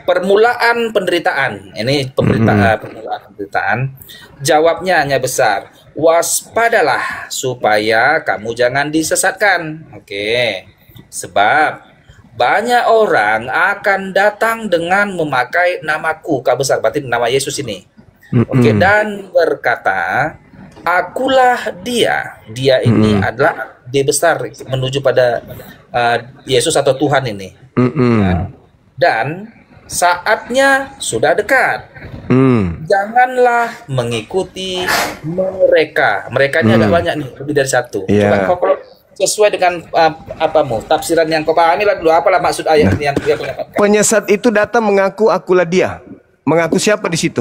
permulaan penderitaan. Ini permulaan penderitaan. Jawabnya hanya besar. Waspadalah supaya kamu jangan disesatkan. Oke. Sebab banyak orang akan datang dengan memakai namaku. K besar berarti nama Yesus ini. Oke, dan berkata, akulah dia. Dia ini adalah D besar menuju pada Yesus atau Tuhan ini. Nah, dan saatnya sudah dekat. Janganlah mengikuti mereka. Mereka ini agak banyak nih, lebih dari satu. Yeah. Coba kalau sesuai dengan apamu tafsiran yang kau pahami lah dulu, apalah maksud ayat ini yang dia pendapatkan. Penyesat itu datang mengaku akulah dia. Mengaku siapa di situ?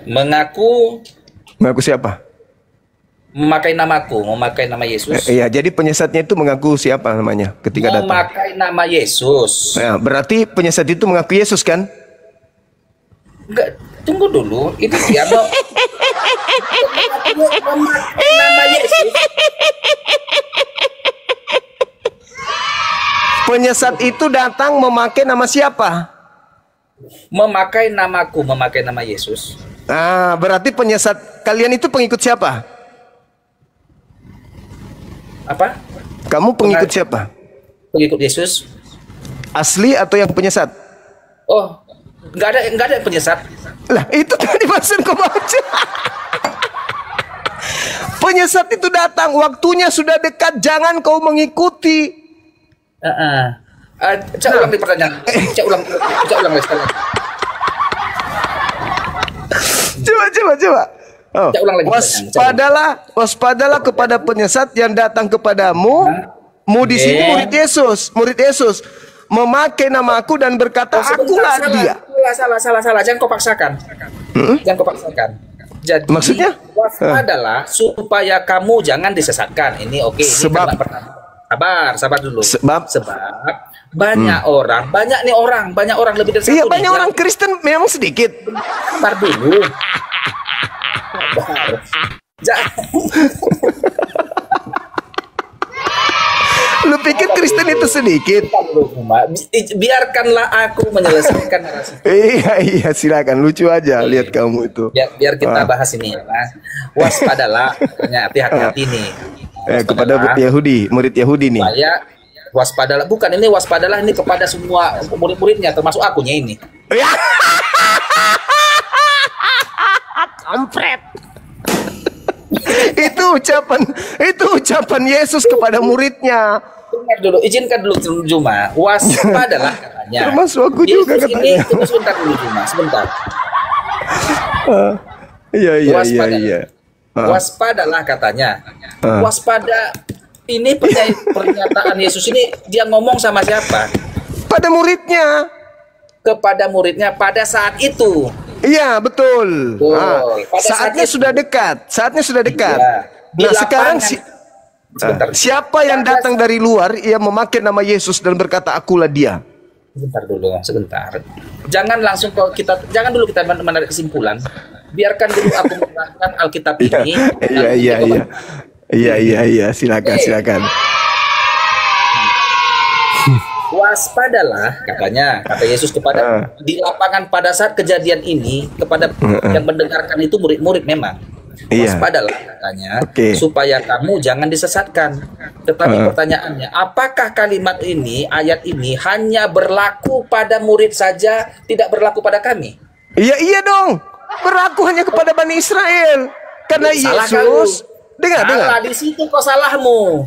Mengaku siapa? memakai namaku, memakai nama Yesus. Iya, jadi penyesatnya itu mengaku siapa namanya ketika datang? Memakai nama Yesus. Ya, berarti penyesat itu mengaku Yesus kan? Enggak, tunggu dulu. Ini dia mau memakai nama Yesus. Penyesat itu datang memakai nama siapa? Memakai namaku, memakai nama Yesus. Ah, berarti penyesat kalian itu pengikut siapa? Apa? Kamu pengikut siapa? Pengikut Yesus. Asli atau yang penyesat? Oh, enggak ada yang penyesat. Lah, itu tadi barusan kau baca. Penyesat itu datang, waktunya sudah dekat, jangan kau mengikuti. Cak ulang di pertanyaan. Cak ulang lagi sekali. Coba. Oh. Cak ulang lagi pertanyaan. Waspadalah kepada penyesat yang datang kepadamu. Mu di sini murid Yesus memakai namaku dan berkata akulah dia. Salah. Jangan kau paksakan. Jangan kau paksakan. Jadi maksudnya waspadalah supaya kamu jangan disesatkan. Ini oke. Ini sebab sabar dulu. Sebab banyak orang lebih dari satu. Iya, banyak orang Kristen memang sedikit. Sabar dulu. Lu pikir Kristen itu sedikit? Biarkanlah aku menyelesaikan narasi. Iya, silakan, lucu aja lihat kamu itu. Biar kita bahas ini ya. Waspadalah, hati-hati nih. Kepada murid Yahudi nih. Supaya waspadalah, bukan ini waspadalah ini kepada semua murid-muridnya termasuk akunya ini. Kampret. itu ucapan Yesus kepada muridnya. Izinkan dulu Juma. Waspadalah katanya. Termasuk aku juga Yesus katanya. ini tunggu sebentar dulu Juma, sebentar. Iya. Waspadalah katanya. Waspada ini pernyataan Yesus ini dia ngomong sama siapa? Pada muridnya. Kepada muridnya pada saat itu. Iya, betul. Saatnya sudah dekat. Iya. Nah, sekarang siapa yang datang saat dari luar yang memakai nama Yesus dan berkata akulah dia? Sebentar. Jangan dulu kita menarik kesimpulan. Biarkan dulu aku menerangkan Alkitab ini. Iya, silakan. Waspadalah kata Yesus kepada di lapangan pada saat kejadian ini kepada yang mendengarkan itu murid-murid memang. Waspadalah katanya supaya kamu jangan disesatkan. Tetapi pertanyaannya, apakah kalimat ini, ayat ini hanya berlaku pada murid saja, tidak berlaku pada kami? Iya dong. Berlaku hanya kepada Bani Israel. Karena Yesus dengar. Di situ kok salahmu.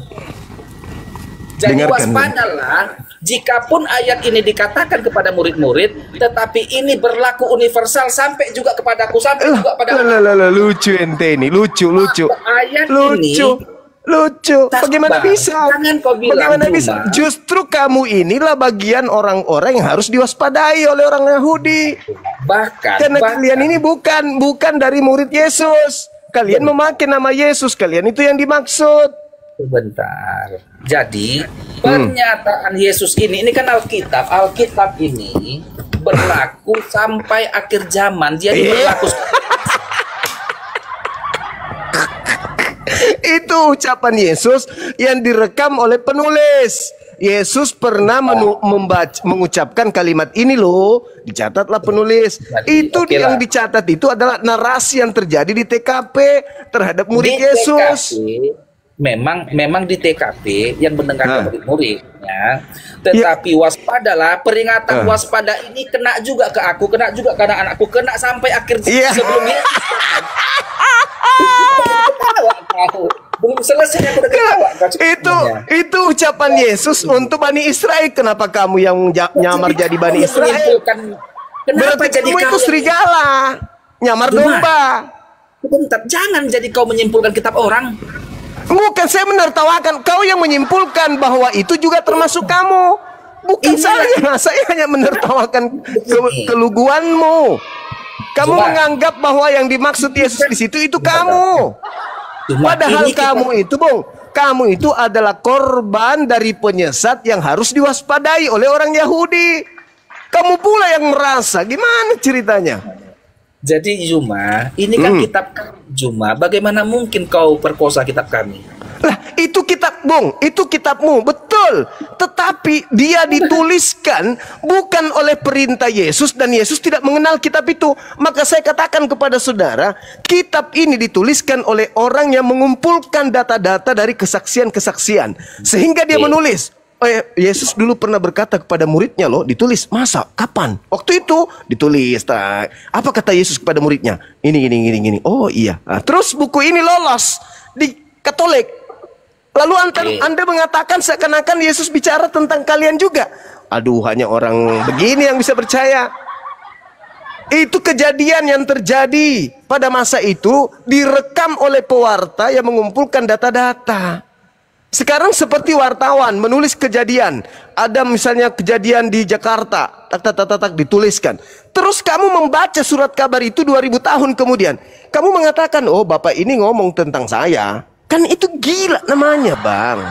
Jadi waspadalah jikapun ayat ini dikatakan kepada murid-murid, tetapi ini berlaku universal sampai juga kepadaku, sampai juga pada lucu ente ini, lucu. Ayat lucu. Lucu. Bagaimana Bang, bisa? jangan kau bilang Bagaimana cuma. bisa? Justru kamu inilah bagian orang-orang yang harus diwaspadai oleh orang Yahudi. Karena kalian ini bukan dari murid Yesus. Kalian memakai nama Yesus. Kalian itu yang dimaksud. Sebentar. Jadi pernyataan Yesus ini kan Alkitab. Alkitab ini berlaku sampai akhir zaman. Jadi berlaku. Itu ucapan Yesus yang direkam oleh penulis. Yesus pernah mengucapkan kalimat ini loh, dicatatlah penulis. Itu yang dicatat itu adalah narasi yang terjadi di TKP terhadap murid Yesus. Memang di TKP yang mendengarkan murid-muridnya, tetapi waspadalah, peringatan waspada ini kena juga ke aku, kena juga ke anak-anakku, kena sampai akhir sebelumnya. Belum selesai aku udah ketawa. Itu ucapan Yesus untuk Bani Israel. Kenapa kamu yang nyamar jadi Bani Israel? Berarti jadi kamu itu serigala, nyamar domba. Bentar, jangan jadi kau menyimpulkan kitab orang. Bukan saya menertawakan, kau yang menyimpulkan bahwa itu juga termasuk kamu. Bukan saya hanya menertawakan keluguanmu. Kamu menganggap bahwa yang dimaksud Yesus di situ itu kamu. Padahal kamu itu adalah korban dari penyesat yang harus diwaspadai oleh orang Yahudi. Kamu pula yang merasa, gimana ceritanya? Jadi Juma, ini kan kitab Juma. Bagaimana mungkin kau perkosa kitab kami? Lah, itu kitab itu kitabmu, betul. Tetapi dia dituliskan bukan oleh perintah Yesus dan Yesus tidak mengenal kitab itu. Maka saya katakan kepada saudara, kitab ini dituliskan oleh orang yang mengumpulkan data-data dari kesaksian-kesaksian. Sehingga dia menulis. Yesus dulu pernah berkata kepada muridnya loh, ditulis. Masa? Kapan? Waktu itu ditulis. Apa kata Yesus kepada muridnya? Ini. Oh iya. Nah, terus buku ini lolos di Katolik. Lalu Anda mengatakan seakan-akan Yesus bicara tentang kalian juga. Aduh, hanya orang begini yang bisa percaya. Itu kejadian yang terjadi pada masa itu, direkam oleh pewarta yang mengumpulkan data-data. Sekarang seperti wartawan menulis kejadian. Ada misalnya kejadian di Jakarta, tak dituliskan. Terus kamu membaca surat kabar itu 2000 tahun kemudian. Kamu mengatakan, oh Bapak ini ngomong tentang saya. Kan itu gila namanya, Bang.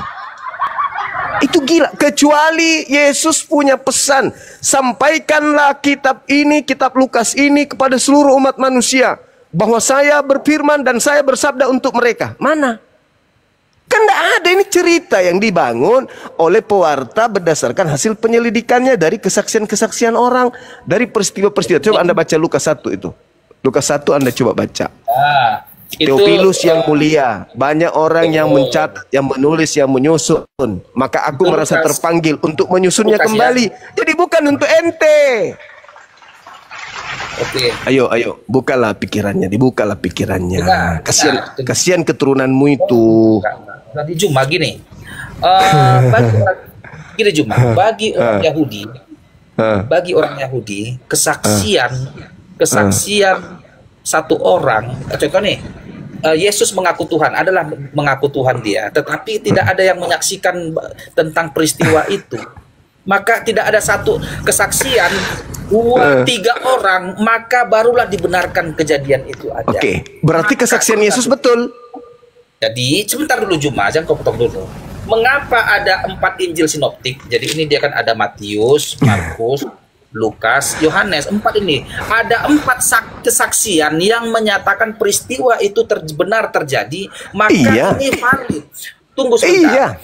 Itu gila. Kecuali Yesus punya pesan, sampaikanlah kitab ini, kitab Lukas ini kepada seluruh umat manusia, bahwa saya berfirman dan saya bersabda untuk mereka. Mana? Kan tidak ada, ini cerita yang dibangun oleh pewarta berdasarkan hasil penyelidikannya dari kesaksian-kesaksian orang, dari peristiwa-peristiwa. Coba Anda baca Lukas 1 itu. Lukas 1 Anda coba baca. Theophilus yang mulia, banyak orang yang mencatat, yang menulis, yang menyusun. Maka aku merasa terpanggil untuk menyusunnya kembali. Jadi bukan untuk ente. Ayo, bukalah pikirannya, dibukalah pikirannya. Kasihan keturunanmu itu. Nanti Juma gini. Bagi orang Yahudi, kesaksian satu orang, contoh nih, Yesus mengaku Tuhan, adalah mengaku Tuhan dia, tetapi tidak ada yang menyaksikan tentang peristiwa itu. Maka tidak ada satu kesaksian, 2, 3 orang, maka barulah dibenarkan kejadian itu ada. Oke, berarti kesaksian Yesus betul. Jadi sebentar dulu Juma, jangan kau potong dulu. Mengapa ada 4 Injil sinoptik? Jadi ini dia kan ada Matius, Markus, Lukas, Yohanes, 4 ini. Ada 4 kesaksian yang menyatakan peristiwa itu benar terjadi, maka ini valid. Tunggu sebentar.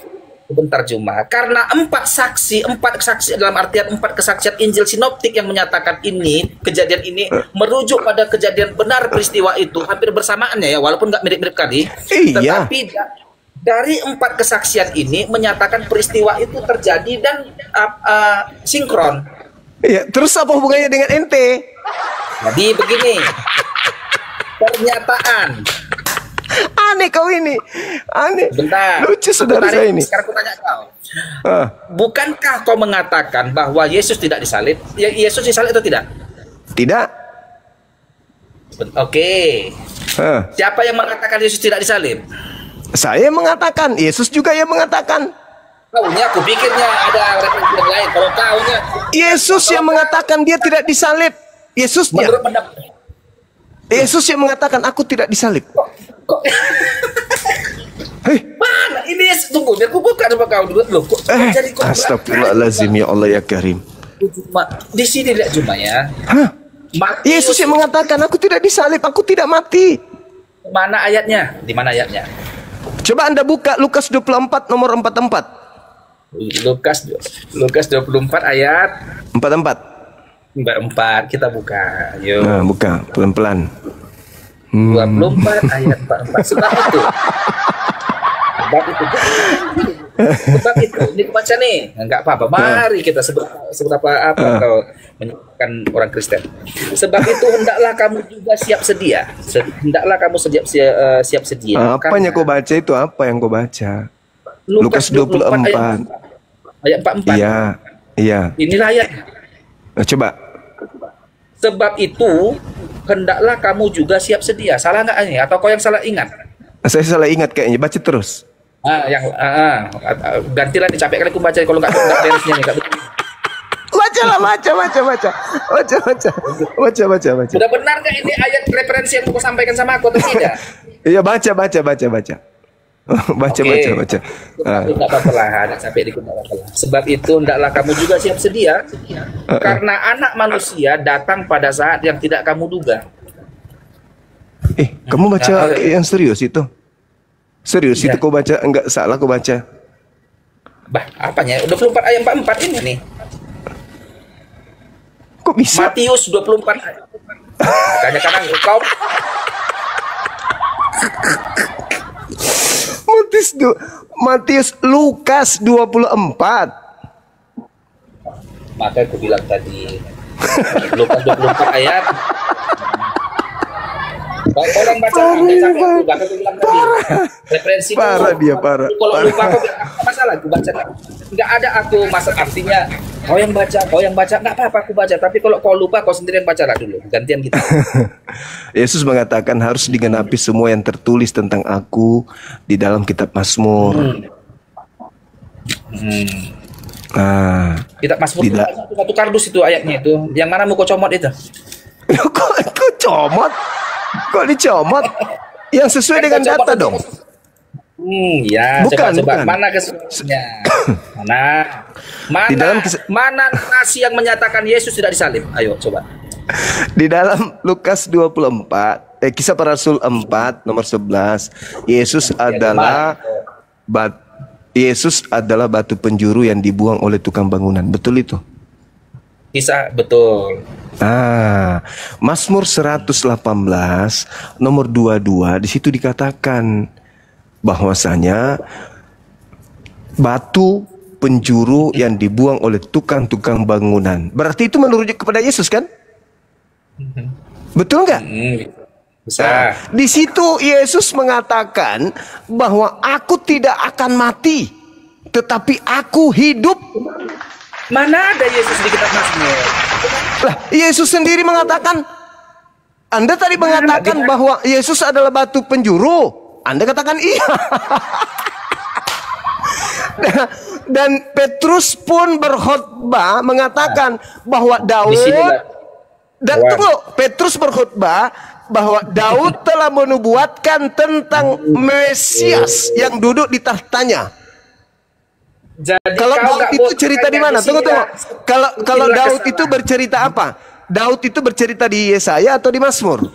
Sebentar Juma. Karena 4 saksi dalam artian 4 kesaksian Injil sinoptik yang menyatakan ini, kejadian ini merujuk pada kejadian benar peristiwa itu, hampir bersamaan ya, walaupun nggak mirip-mirip kali. Tetapi dari 4 kesaksian ini menyatakan peristiwa itu terjadi dan sinkron. Iya, terus apa hubungannya dengan ente? Jadi begini, pernyataan. Aneh kau ini, aneh. Bentar. Lucu saudara saya ini. Sekarang aku tanya kau. Bukankah kau mengatakan bahwa Yesus tidak disalib? Yesus disalib atau tidak? Tidak. Oke. Siapa yang mengatakan Yesus tidak disalib? Saya mengatakan, Yesus juga yang mengatakan. Kaunya aku pikirnya ada referensi yang lain. Kalau kaunya Yesus yang mengatakan dia tidak disalib. Yesusnya. menurut pendapat Yesus yang mengatakan aku tidak disalib. kok Hei, mana ini? Tunggu, biar aku buka coba kau dulu loh. Kok jadi kok astagfirullahaladzim ya Allah ya Karim. di sini lihat cuma ya. Hah? Matius, Yesus yang mengatakan aku tidak disalib, aku tidak mati. mana ayatnya? Di mana ayatnya? Coba Anda buka Lukas 24 nomor 44. Lukas 24 ayat 44. 44 kita buka. Yuk. Nah, buka pelan-pelan. 24 ayat 44. Sebab itu. Ini baca nih. Enggak apa-apa. Mari kita seberapa apa kau menyebutkan orang Kristen. Sebab itu hendaklah kamu juga siap sedia. Hendaklah kamu siap sedia. Apanya kau baca itu? Apa yang kau baca? Lukas 24 ayat 44. Iya, iya. Inilah ayat. Nah, coba. Sebab itu hendaklah kamu juga siap sedia. Salah nggak ini? Atau kau yang salah ingat? Saya salah ingat kayaknya. Baca terus. Gantilah nih, capek kali aku baca kalau nggak beresnya nih. Baca. Sudah benar nggak ini ayat referensi yang aku sampaikan sama aku atau tidak? Iya, baca. Baca. Nggak apa-apa lah, agak capek dikit nggak apa-apa lah. Sebab itu hendaklah kamu juga siap sedia, karena anak manusia datang pada saat yang tidak kamu duga. Kamu baca yang serius itu? Serius itu kau baca? Enggak salah kau baca. Bah, apanya? 24 ayat 44 ini nih. Kok bisa? Matius 24 ayat. Kadang-kadang kau Matius Lukas 24. Maka aku bilang tadi Lukas 24 ayat. Orang baca aku bilang tadi. Referensi parah itu, dia parah. Kalau lupa aku masalah aku baca. Enggak ada aku masalah, artinya kau yang baca enggak apa-apa aku baca, tapi kalau kau lupa kau sendiri yang baca lah dulu. Gantian kita. Yesus mengatakan harus digenapi semua yang tertulis tentang aku di dalam kitab Mazmur. Kitab Mazmur satu kardus itu ayatnya itu. Yang mana mau kau comot itu? Kok comot? Kok dicomot? Yang sesuai dengan data dong. Ya, bukan. Coba. Mana kesulitannya? Mana nasi yang menyatakan Yesus tidak disalib? Ayo coba. Di dalam Lukas 24, Kisah Para Rasul 4 nomor 11, Yesus adalah batu penjuru yang dibuang oleh tukang bangunan. Betul itu? Kisah betul. Mazmur 118 nomor 22 di situ dikatakan bahwasanya batu penjuru yang dibuang oleh tukang-tukang bangunan. Berarti itu merujuk kepada Yesus kan? Betul nggak? Bisa. Di situ Yesus mengatakan bahwa aku tidak akan mati, tetapi aku hidup. Mana ada Yesus di kitab Mazmur? Lah, Yesus sendiri mengatakan. Anda tadi mengatakan bahwa Yesus adalah batu penjuru. Anda katakan iya. Dan Petrus pun berkhotbah mengatakan bahwa Daud Petrus berkhotbah bahwa Daud telah menubuatkan tentang Mesias yang duduk di tahtanya. Jadi kalau Daud itu cerita di mana? Tunggu. Kalau Daud itu bercerita apa? Daud itu bercerita di Yesaya atau di Mazmur?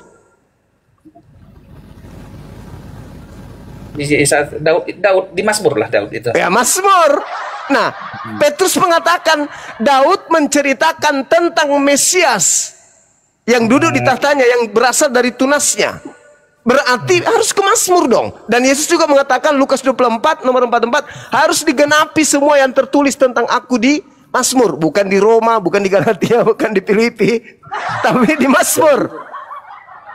Daud di Mazmur lah Daud itu. Ya, Mazmur. Nah, Petrus mengatakan Daud menceritakan tentang Mesias yang duduk di tahtanya, yang berasal dari tunasnya. Berarti harus ke Mazmur dong. Dan Yesus juga mengatakan Lukas 24 nomor 44 harus digenapi semua yang tertulis tentang aku di Mazmur. Bukan di Roma, bukan di Galatia, bukan di Filipi, tapi di Mazmur.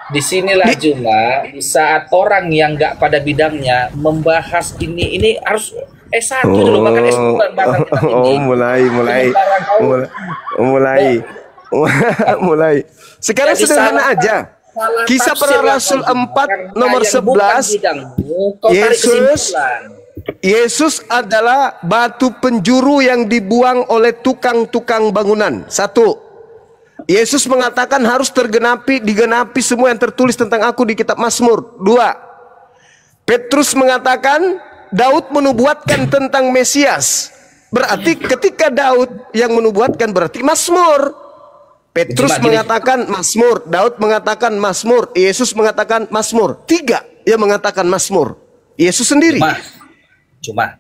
Disinilah cuma di saat orang yang nggak pada bidangnya membahas ini harus S1 dulu, bahkan S2 bahkan kita ini. Mulai. Sekarang jadi sederhana aja. Kisah Para Rasul 4 nomor 11. Yesus adalah batu penjuru yang dibuang oleh tukang-tukang bangunan. Satu, Yesus mengatakan harus digenapi semua yang tertulis tentang aku di kitab Mazmur. Dua, Petrus mengatakan Daud menubuatkan tentang Mesias. Berarti ketika Daud yang menubuatkan berarti Mazmur. Petrus mengatakan Mazmur, Daud mengatakan Mazmur, Yesus mengatakan Mazmur. Tiga yang mengatakan Mazmur. Yesus sendiri. Cuma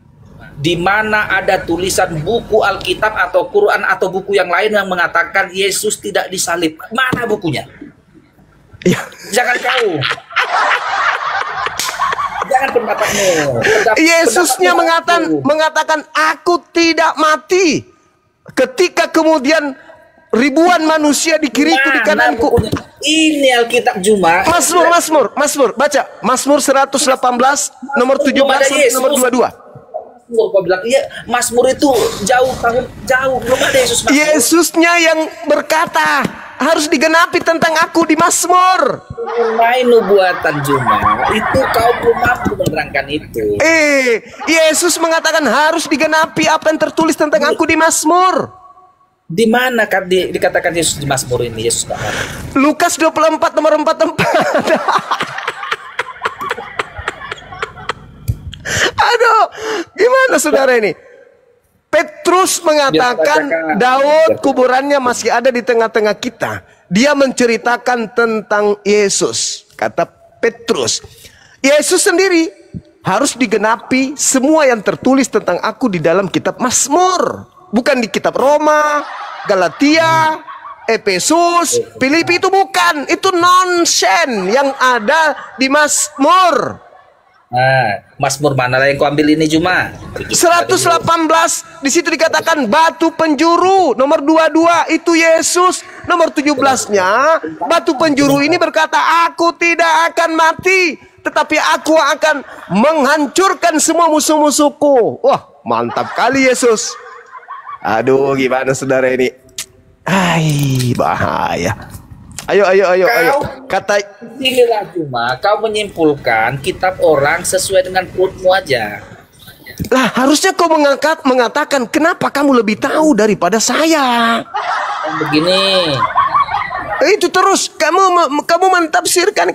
di mana ada tulisan buku Alkitab atau Quran atau buku yang lain yang mengatakan Yesus tidak disalib? Mana bukunya? Ya. Jangan kau. Jangan pendapatmu. Yesusnya mengatakan aku tidak mati. Ketika kemudian ribuan manusia di kiriku di kananku. Ini Alkitab Juma. Mazmur, baca Mazmur 118 nomor 17 nomor 22. Kau bilang iya, Mazmur itu jauh belum ada Yesus. Yesusnya yang berkata harus digenapi tentang aku di Mazmur. Main nubuatan Juma itu kau belum mampu menerangkan itu. Yesus mengatakan harus digenapi apa yang tertulis tentang aku di Mazmur. Di mana kan dikatakan Yesus di Mazmur ini? Yesus nggak ada. Lukas 24 nomor 44. Aduh, gimana saudara ini? Petrus mengatakan Daud kuburannya masih ada di tengah-tengah kita. Dia menceritakan tentang Yesus. Kata Petrus, Yesus sendiri harus digenapi semua yang tertulis tentang aku di dalam kitab Mazmur. Bukan di kitab Roma, Galatia, Efesus, Filipi, itu bukan. Itu nonsen yang ada di Mazmur. Mazmur mana yang kau ambil ini Juma? 118 di situ dikatakan batu penjuru nomor 22 itu Yesus. Nomor 17-nya batu penjuru ini berkata aku tidak akan mati, tetapi aku akan menghancurkan semua musuh-musuhku. Wah, mantap kali Yesus. Aduh, gimana saudara ini? Bahaya. Ayo. Kata inilah Juma, kau menyimpulkan kitab orang sesuai dengan perutmu aja. Lah, harusnya kau mengatakan kenapa kamu lebih tahu daripada saya. Begini. Itu terus kamu mentafsirkan.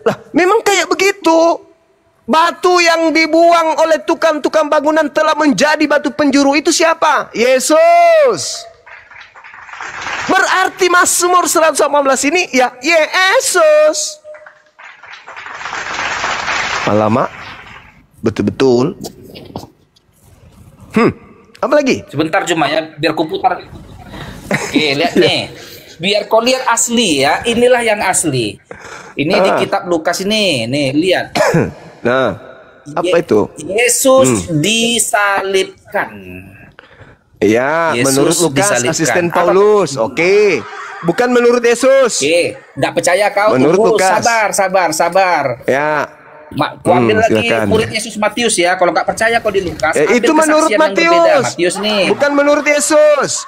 Lah, memang kayak begitu. Batu yang dibuang oleh tukang-tukang bangunan telah menjadi batu penjuru. Itu siapa? Yesus. Berarti Mazmur 118 ini ya Yesus. Alamak, betul-betul. Apa lagi? Sebentar Juma ya, biar ku putar. Oke, lihat nih. Biar kau lihat asli ya. Inilah yang asli. Ini di kitab Lukas ini. Nih, lihat. Nah, apa itu? Yesus disalibkan. Ya, menurut Lukas, asisten Paulus. Oke. Bukan menurut Yesus. Oke, nggak percaya kau? Menurut Lukas. Sabar. Ya. Ku ambil lagi murid Yesus Matius ya. Kalau nggak percaya kau di Lukas. Itu menurut Matius. Matius nih. Bukan menurut Yesus.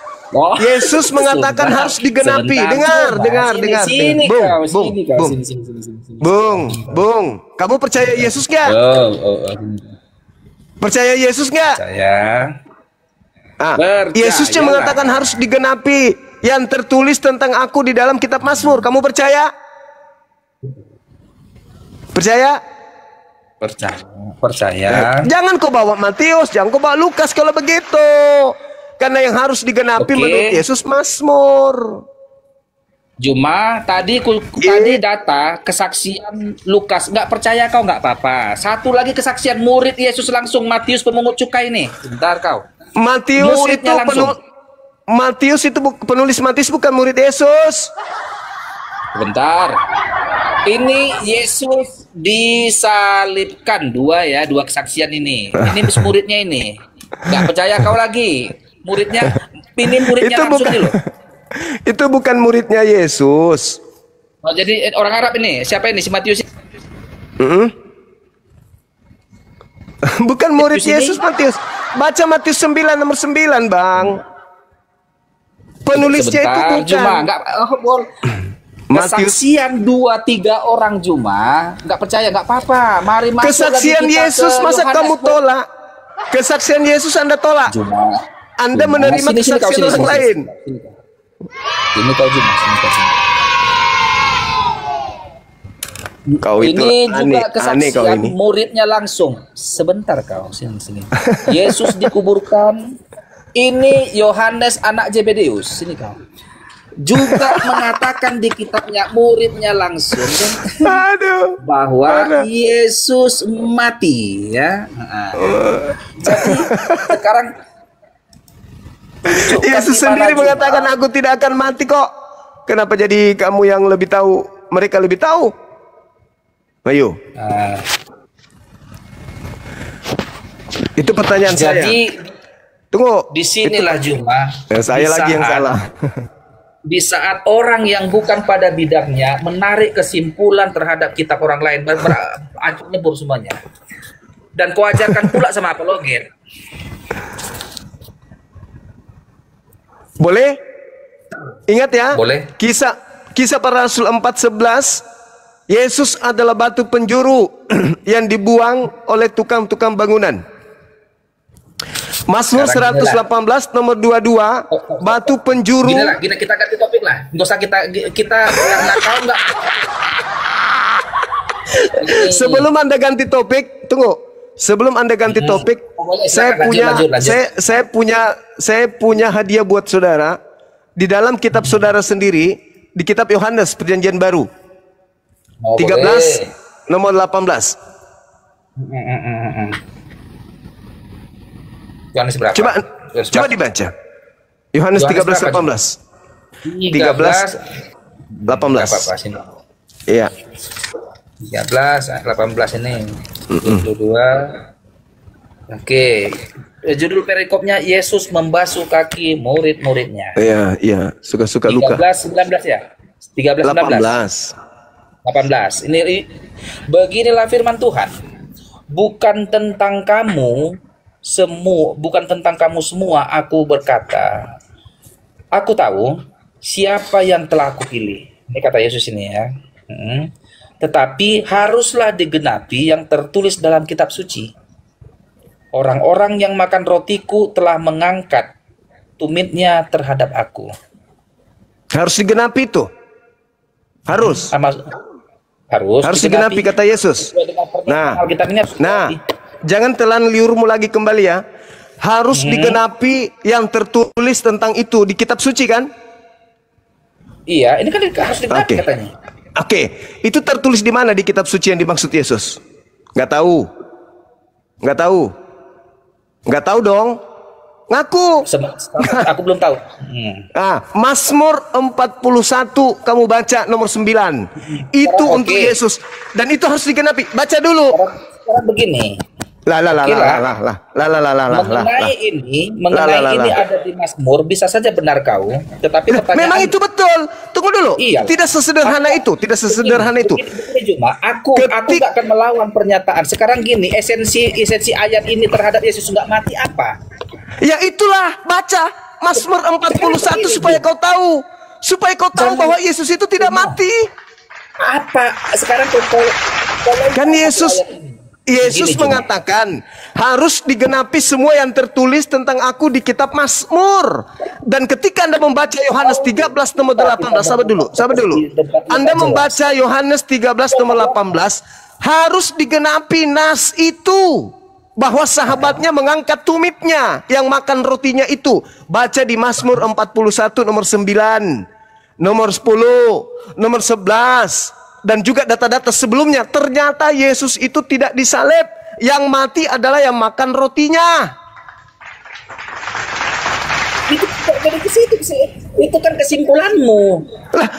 Yesus mengatakan harus digenapi. Dengar. Bung. Kamu percaya Yesus nggak? Percaya Yesus nggak? Percaya. Yesusnya mengatakan harus digenapi yang tertulis tentang aku di dalam kitab Mazmur. Kamu percaya? Percaya. Jangan kau bawa Matius, jangan kau bawa Lukas kalau begitu. Karena yang harus digenapi menurut Yesus Mazmur. Cuma tadi data kesaksian Lukas, nggak percaya kau nggak apa-apa. Satu lagi kesaksian murid Yesus langsung, Matius pemungut cukai nih. Bentar kau. Matius itu penulis Matius bukan murid Yesus. Bentar. Ini Yesus disalibkan, dua kesaksian ini. Ini muridnya ini. Nggak percaya kau lagi. Muridnya itu langsung bukan, loh. Itu bukan muridnya Yesus. Oh, jadi orang Arab ini. Siapa ini si Matius? Bukan murid Yesus Matius. Baca Matius 9 nomor 9, Bang. Penulisnya itu bukan. Matius. Kesaksian 2-3 orang cuma nggak percaya nggak apa-apa. Mari masuk Kesaksian lagi kita Yesus ke masa Yohanes. kamu tolak? Kesaksian Yesus Anda tolak. Cuma Anda menerima kesaksian orang lain. Ini kau Juma, sini kau Juma. Kau itu Ini juga aneh kau kesaksian ini. muridnya langsung. Sebentar kau, sini. Yesus dikuburkan. Ini Yohanes anak Zebedeus. Sini kau. Juga mengatakan di kitabnya muridnya langsung Aduh. bahwa Yesus mati ya. Jadi sekarang Yesus di mana sendiri juga. mengatakan aku tidak akan mati kok. Kenapa jadi kamu yang lebih tahu? Mereka lebih tahu. Ayo. Itu pertanyaan saya. Jadi Tunggu. di sinilah Juma. Saya lagi yang salah. Di saat orang yang bukan pada bidangnya menarik kesimpulan terhadap kitab orang lain, hancur lebur semuanya. Dan kau ajarkan pula sama apologet. Boleh? Ingat ya. Boleh. Kisah para Rasul 4:11. Yesus adalah batu penjuru yang dibuang oleh tukang-tukang bangunan. Mazmur Sekarang 118 nomor 22, batu penjuru. Gini kita ganti topik lah. Nggak usah kita nggak tahu nggak. Sebelum Anda ganti topik, tunggu. Sebelum Anda ganti topik, Boleh, saya silakan, punya lanjut. saya punya hadiah buat saudara. Di dalam kitab saudara sendiri, di kitab Yohanes Perjanjian Baru. 13 nomor 18. Yohanes berapa? Coba dibaca. Yohanes 13:18. 13 18. Apa sini? Iya. 13, 18 ini. 22. Oke. Judul perikopnya Yesus membasuh kaki murid-muridnya. Iya, suka-suka luka. 13 19 ya? 13 19. 18. Ini beginilah firman Tuhan. Bukan tentang kamu semua aku berkata. Aku tahu siapa yang telah aku pilih. Ini kata Yesus ini ya. Tetapi haruslah digenapi yang tertulis dalam kitab suci. Orang-orang yang makan rotiku telah mengangkat tumitnya terhadap aku. Harus digenapi itu. Harus digenapi kata Yesus. Nah, jangan telan liurmu lagi kembali ya. Harus digenapi yang tertulis tentang itu di kitab suci kan? Iya, ini kan harus digenapi katanya. Oke, itu tertulis di mana di kitab suci yang dimaksud Yesus? Nggak tahu dong. Ngaku. Aku belum tahu. Mazmur 41 kamu baca nomor 9. Itu untuk Yesus dan itu harus digenapi. Baca dulu. Sekarang begini. Mengenai ini ada di Mazmur bisa saja benar kau, tetapi pertanyaan memang itu betul. Tunggu dulu. Iya. Tidak sesederhana itu. Cuma aku gak akan melawan pernyataan. Sekarang gini, esensi ayat ini terhadap Yesus nggak mati apa? Ya itulah, baca Mazmur 41 supaya kau tahu. Bahwa Yesus itu tidak mati. Apa? Sekarang kan Yesus mengatakan harus digenapi semua yang tertulis tentang aku di kitab Mazmur. Dan ketika Anda membaca Yohanes 13 nomor 18, sabar dulu. Anda membaca Yohanes 13 nomor 18, harus digenapi nas itu. Bahwa sahabatnya mengangkat tumitnya yang makan rotinya itu. Baca di Mazmur 41 nomor 9, nomor 10, nomor 11. Dan juga data-data sebelumnya, ternyata Yesus itu tidak disalib. Yang mati adalah yang makan rotinya. Itu kan kesimpulanmu. Lah,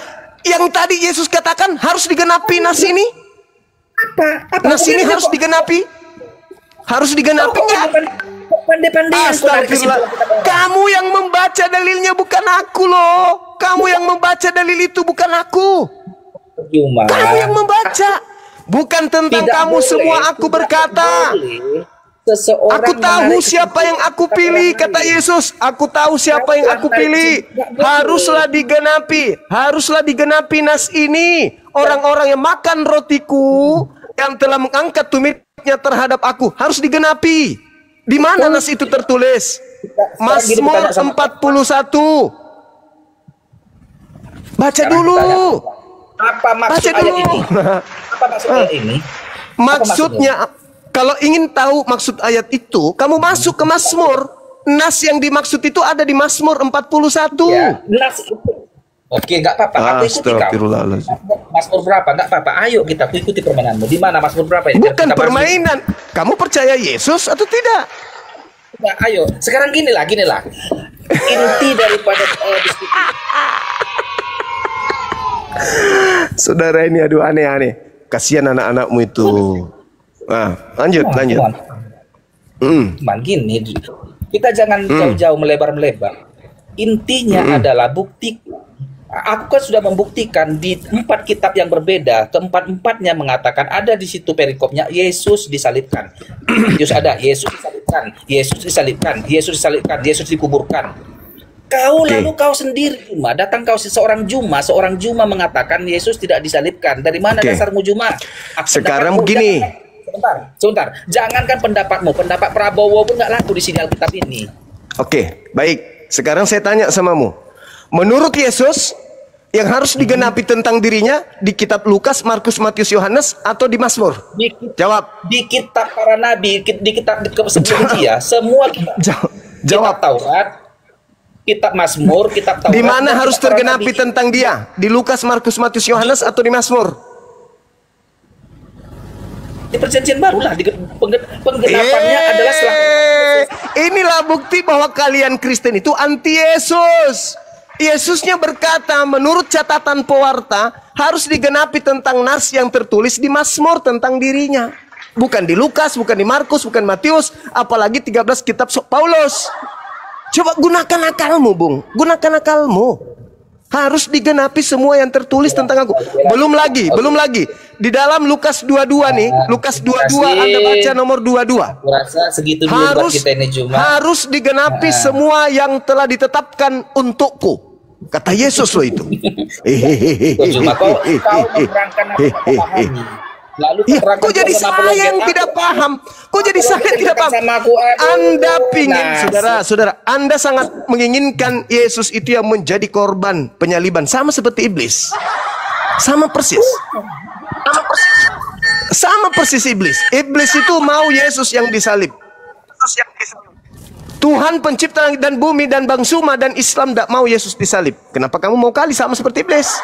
yang tadi Yesus katakan harus digenapi nas ini. Apa Nas ini harus digenapi. Harus digenapi nggak? Astagfirullah. Kamu yang membaca dalilnya bukan aku loh. Kamu yang membaca dalil itu bukan aku. Kamu yang membaca. Bukan tentang kamu semua aku berkata. seseorang Aku tahu menarik siapa yang aku kesimpulan pilih, orang kata lain. Yesus. Aku tahu siapa yang aku pilih. Haruslah digenapi nas ini. Orang-orang yang makan rotiku, yang telah mengangkat tumitnya terhadap aku, harus digenapi. Di mana nas itu tertulis? Mazmur 41. Baca Sekarang dulu. Apa maksud Baca ayat dulu. ini? Apa maksud ayat ini? Maksudnya, kalau ingin tahu maksud ayat itu, kamu masuk ke Mazmur. Nas yang dimaksud itu ada di Mazmur 41. Ya, nas itu. Oke, nggak apa-apa. Aku ikuti kau. Astagfirullahaladzim. Mazmur berapa? Nggak apa-apa. Ayo kita ikuti permainanmu. Di mana Mazmur berapa? Ya? Bukan Kita permainan. Kamu percaya Yesus atau tidak? Nah, ayo. Sekarang gini lah. Inti daripada diskusi. Saudara ini aduh aneh-aneh. Kasihan anak-anakmu itu. Nah, lanjut. Cuman gini, kita jangan jauh-jauh melebar-melebar. Intinya adalah bukti. Aku kan sudah membuktikan di 4 kitab yang berbeda, keempat-empatnya mengatakan ada di situ perikopnya Yesus disalibkan. Yesus ada, Yesus disalibkan, Yesus disalibkan, Yesus disalibkan, Yesus dikuburkan. Lalu kau sendiri Juma, datang kau seorang Juma mengatakan Yesus tidak disalibkan. Dari mana dasarmu Juma? Sekarang begini. Sebentar. Jangankan pendapatmu, pendapat Prabowo pun nggak laku di sini Alkitab ini. Oke, baik. Sekarang saya tanya samamu. Menurut Yesus, yang harus digenapi tentang dirinya di kitab Lukas, Markus, Matius, Yohanes atau di Mazmur? Jawab. Di kitab para nabi, di kitab sebelum dia, semua Jawab. kitab Taurat, kitab Mazmur, kitab Taurat. Di mana harus para tergenapi nabi. tentang dia? Di Lukas, Markus, Matius, Yohanes atau di Mazmur? Di perjanjian baru lah, penggenapannya adalah setelah. Inilah bukti bahwa kalian Kristen itu anti Yesus. Yesusnya berkata menurut catatan pewarta harus digenapi tentang nas yang tertulis di Mazmur tentang dirinya. Bukan di Lukas, bukan di Markus, bukan Matius, apalagi 13 kitab Paulus. Coba gunakan akalmu, Bung. Gunakan akalmu. Harus digenapi semua yang tertulis tentang aku. Belum lagi. Di dalam Lukas 22 nih, Lukas 22 Anda baca nomor 22. Aku rasa segitu dulu buat kita ini Juma. Harus digenapi semua yang telah ditetapkan untukku. Kata Yesus loh itu. Juma, kau menerangkan apa yang kau pahami. Lalu kok jadi saya yang tidak paham? Kok jadi saya tidak paham? Anda pingin, saudara, Anda sangat menginginkan Yesus itu yang menjadi korban penyaliban, sama seperti iblis. Sama persis iblis. Iblis itu mau Yesus yang disalib. Tuhan pencipta langit dan bumi dan Bang Suma dan Islam tidak mau Yesus disalib. Kenapa kamu mau kali sama seperti iblis?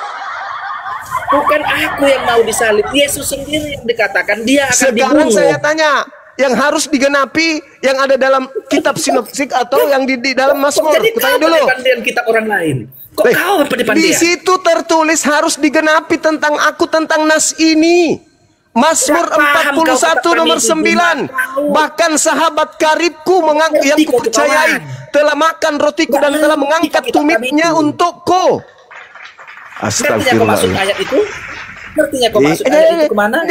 Bukan aku yang mau disalib, Yesus sendiri yang dikatakan dia akan dibunuh. Sekarang saya tanya, yang harus digenapi yang ada dalam kitab sinoptik atau yang di dalam Mazmur? Jadi Kutanya dulu. Dengan kitab orang lain. Kok kau pandai-pandai? Di situ tertulis harus digenapi tentang aku, tentang nas ini. Mazmur 41 nomor 9. Bahkan sahabat karibku yang kupercayai telah makan rotiku dan telah mengangkat tumitnya untukku. Astagfirullah. Ngertinya kau masuk ayat itu kemana?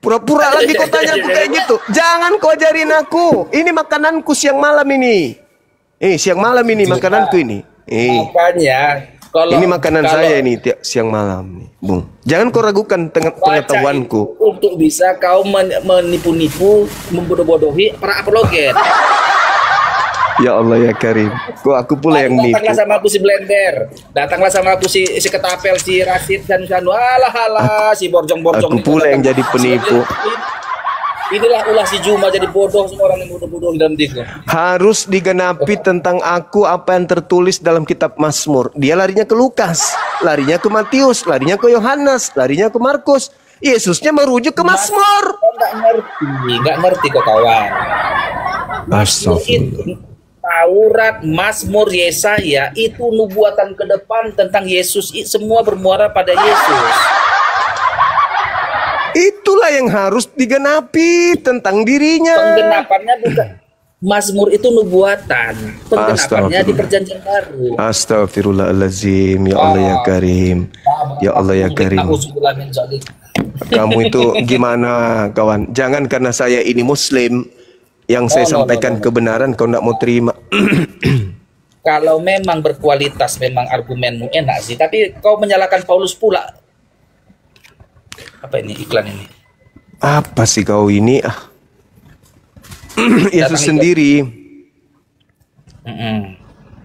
Pura-pura lagi kau tanya aku kayak gitu. Jangan kau ajarin aku. Ini makananku siang malam ini. Siang malam ini makananku ini. Makanya ini makanan saya ini tiap siang malam nih, Bung. Jangan kau ragukan pengetahuanku. Untuk bisa kau menipu-nipu, membodoh-bodohi para apologet. Ya Allah ya Karim. Kok aku pula yang nipu. Datanglah sama aku si Blender. Datanglah sama aku si Ketapel, si Rasid dan alah si borjong-borjong. Aku pula yang jadi penipu. Inilah ulah si Juma jadi bodoh, semua orang yang bodoh-bodoh dalam diri. Harus digenapi tentang aku apa yang tertulis dalam kitab Mazmur. Dia larinya ke Lukas, larinya ke Matius, larinya ke Yohanes, larinya ke Markus. Yesusnya merujuk ke Mazmur. Nggak ngerti kok kawan. Taurat, Mazmur, Yesaya itu nubuatan ke depan tentang Yesus. Semua bermuara pada Yesus. Itulah yang harus digenapi tentang dirinya. Penggenapannya bukan Mazmur itu nubuatan. Penggenapannya di perjanjian baru. Astagfirullahaladzim. Ya Allah ya Karim. Ya Allah ya Karim. Kamu itu gimana kawan? Jangan karena saya ini muslim yang saya sampaikan kebenaran kau tidak mau terima. Kalau memang berkualitas, memang argumenmu enak sih. Tapi kau menyalahkan Paulus pula. Apa ini iklan ini? Apa sih kau ini? Yesus sendiri.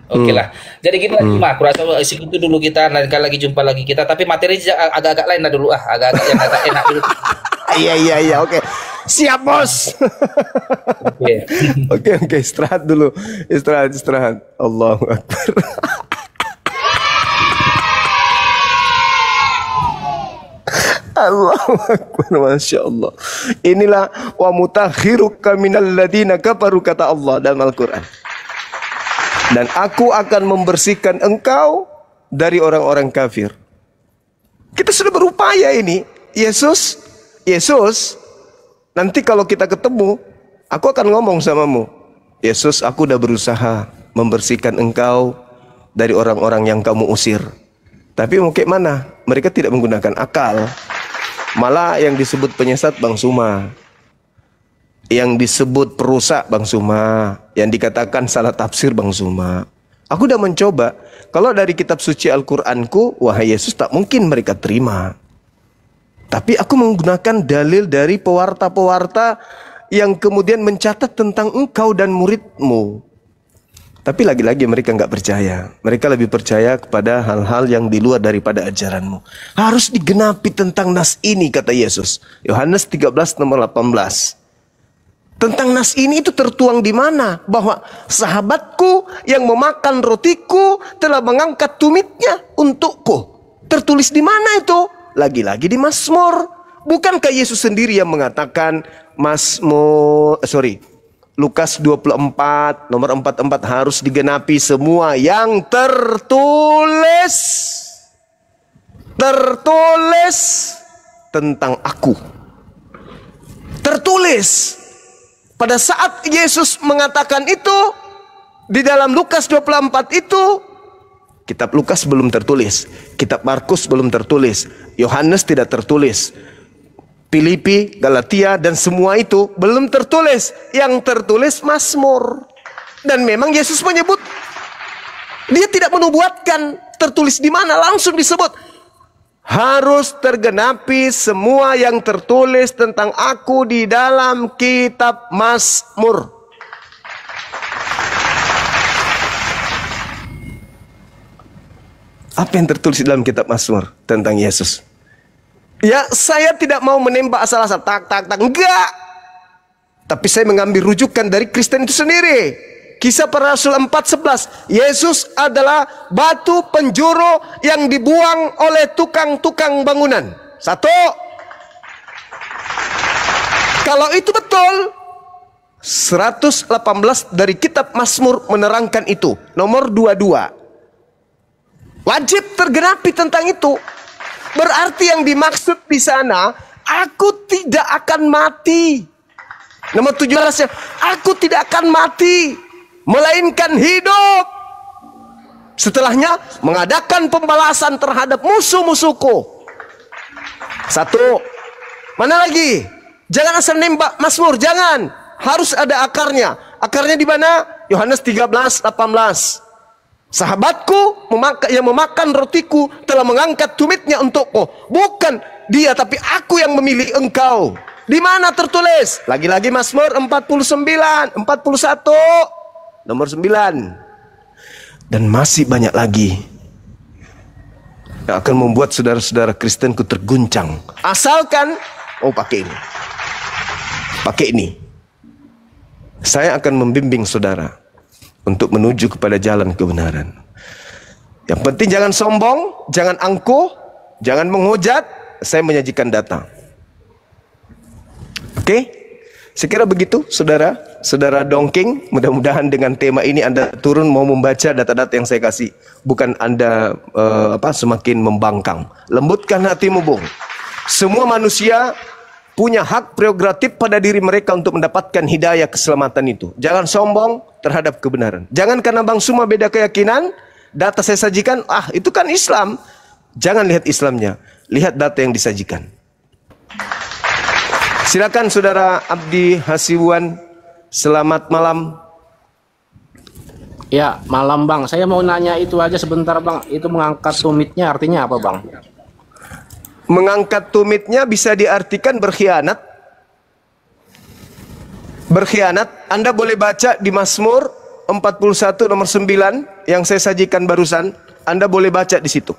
Oke lah. Jadi gitu lagi mah. Kurasa segitu dulu kita. Nanti lagi jumpa lagi kita. Tapi materi agak-agak lain lah dulu. Agak-agak yang agak enak dulu. Iya. Oke. Siap bos. Oke. Istirahat dulu. Istirahat. Allahu Akbar. Allahu Akbar. Masya Allah. Inilah wa mutahhiruka minal ladina kafaru, kata Allah dalam Al-Quran. Dan aku akan membersihkan engkau dari orang-orang kafir. Kita sudah berupaya ini. Yesus, nanti kalau kita ketemu, aku akan ngomong samamu. Yesus, aku udah berusaha membersihkan engkau dari orang-orang yang kamu usir. Tapi mau kayak mana? Mereka tidak menggunakan akal. Malah yang disebut penyesat Bang Suma, yang disebut perusak Bang Suma, yang dikatakan salah tafsir Bang Suma. Aku udah mencoba. Kalau dari kitab suci Al-Quranku, wahai Yesus, tak mungkin mereka terima. Tapi aku menggunakan dalil dari pewarta-pewarta yang kemudian mencatat tentang engkau dan muridmu. Tapi lagi-lagi mereka nggak percaya. Mereka lebih percaya kepada hal-hal yang di luar daripada ajaranmu. Harus digenapi tentang nas ini, kata Yesus. Yohanes 13 nomor 18. Tentang nas ini itu tertuang di mana? Bahwa sahabatku yang memakan rotiku telah mengangkat tumitnya untukku. Tertulis di mana itu? Lagi-lagi di Mazmur. Bukankah Yesus sendiri yang mengatakan Lukas 24 nomor 44 harus digenapi semua yang tertulis tentang aku. Tertulis. Pada saat Yesus mengatakan itu, di dalam Lukas 24 itu, kitab Lukas belum tertulis, kitab Markus belum tertulis, Yohanes tidak tertulis, Filipi, Galatia, dan semua itu belum tertulis. Yang tertulis Mazmur. Dan memang Yesus menyebut, dia tidak menubuatkan tertulis di mana, langsung disebut. Harus tergenapi semua yang tertulis tentang aku di dalam kitab Mazmur. Apa yang tertulis dalam kitab Mazmur tentang Yesus? Ya, saya tidak mau menembak asal-asal, tak, enggak. Tapi saya mengambil rujukan dari Kristen itu sendiri. Kisah Para Rasul 4:11. Yesus adalah batu penjuru yang dibuang oleh tukang-tukang bangunan. Satu. Kalau itu betul, 118 dari kitab Mazmur menerangkan itu. Nomor 22. Wajib tergenapi tentang itu. Berarti yang dimaksud di sana, aku tidak akan mati. Nomor 17, aku tidak akan mati, melainkan hidup. Setelahnya mengadakan pembalasan terhadap musuh-musuhku. Satu. Mana lagi? Jangan asal nembak Mazmur, jangan. Harus ada akarnya. Akarnya di mana? Yohanes 13:18. Sahabatku yang memakan rotiku telah mengangkat tumitnya untukku. Bukan dia, tapi aku yang memilih engkau. Di mana tertulis? Lagi-lagi Mazmur 41 nomor 9. Dan masih banyak lagi yang akan membuat saudara-saudara Kristenku terguncang. Asalkan pakai ini. Pakai ini. Saya akan membimbing saudara untuk menuju kepada jalan kebenaran. Yang penting jangan sombong, jangan angkuh, jangan menghujat. Saya menyajikan data. Oke? Saya kira begitu, saudara. Saudara Dongking, mudah-mudahan dengan tema ini Anda turun mau membaca data-data yang saya kasih. Bukan Anda semakin membangkang. Lembutkan hatimu, Bung. Semua manusia punya hak prerogatif pada diri mereka untuk mendapatkan hidayah keselamatan itu. Jangan sombong terhadap kebenaran. Jangan karena Bang Suma beda keyakinan, data saya sajikan, itu kan Islam. Jangan lihat Islamnya, lihat data yang disajikan. Silakan Saudara Abdi Hasibuan. Selamat malam. Ya, malam Bang. Saya mau nanya itu aja sebentar Bang. Itu mengangkat tumitnya artinya apa Bang? Mengangkat tumitnya bisa diartikan berkhianat. Berkhianat, Anda boleh baca di Mazmur 41 nomor 9 yang saya sajikan barusan. Anda boleh baca di situ.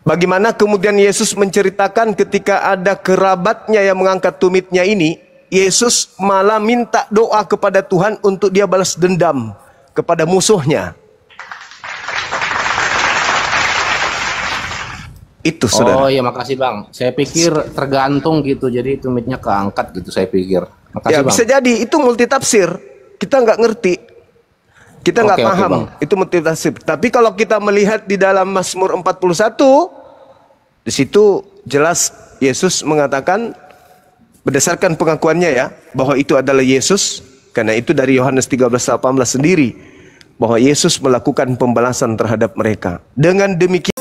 Bagaimana kemudian Yesus menceritakan ketika ada kerabatnya yang mengangkat tumitnya ini, Yesus malah minta doa kepada Tuhan untuk dia balas dendam kepada musuhnya. Itu Saudara. Oh iya, makasih Bang. Saya pikir tergantung gitu, jadi tumitnya keangkat gitu saya pikir. Makasih Ya Bang. bisa jadi itu multitafsir. Kita nggak ngerti, kita nggak paham. Bang. Itu multitafsir. Tapi kalau kita melihat di dalam Mazmur 41, di situ jelas Yesus mengatakan berdasarkan pengakuannya ya, bahwa itu adalah Yesus. Karena itu dari Yohanes 13:18 sendiri, bahwa Yesus melakukan pembalasan terhadap mereka. Dengan demikian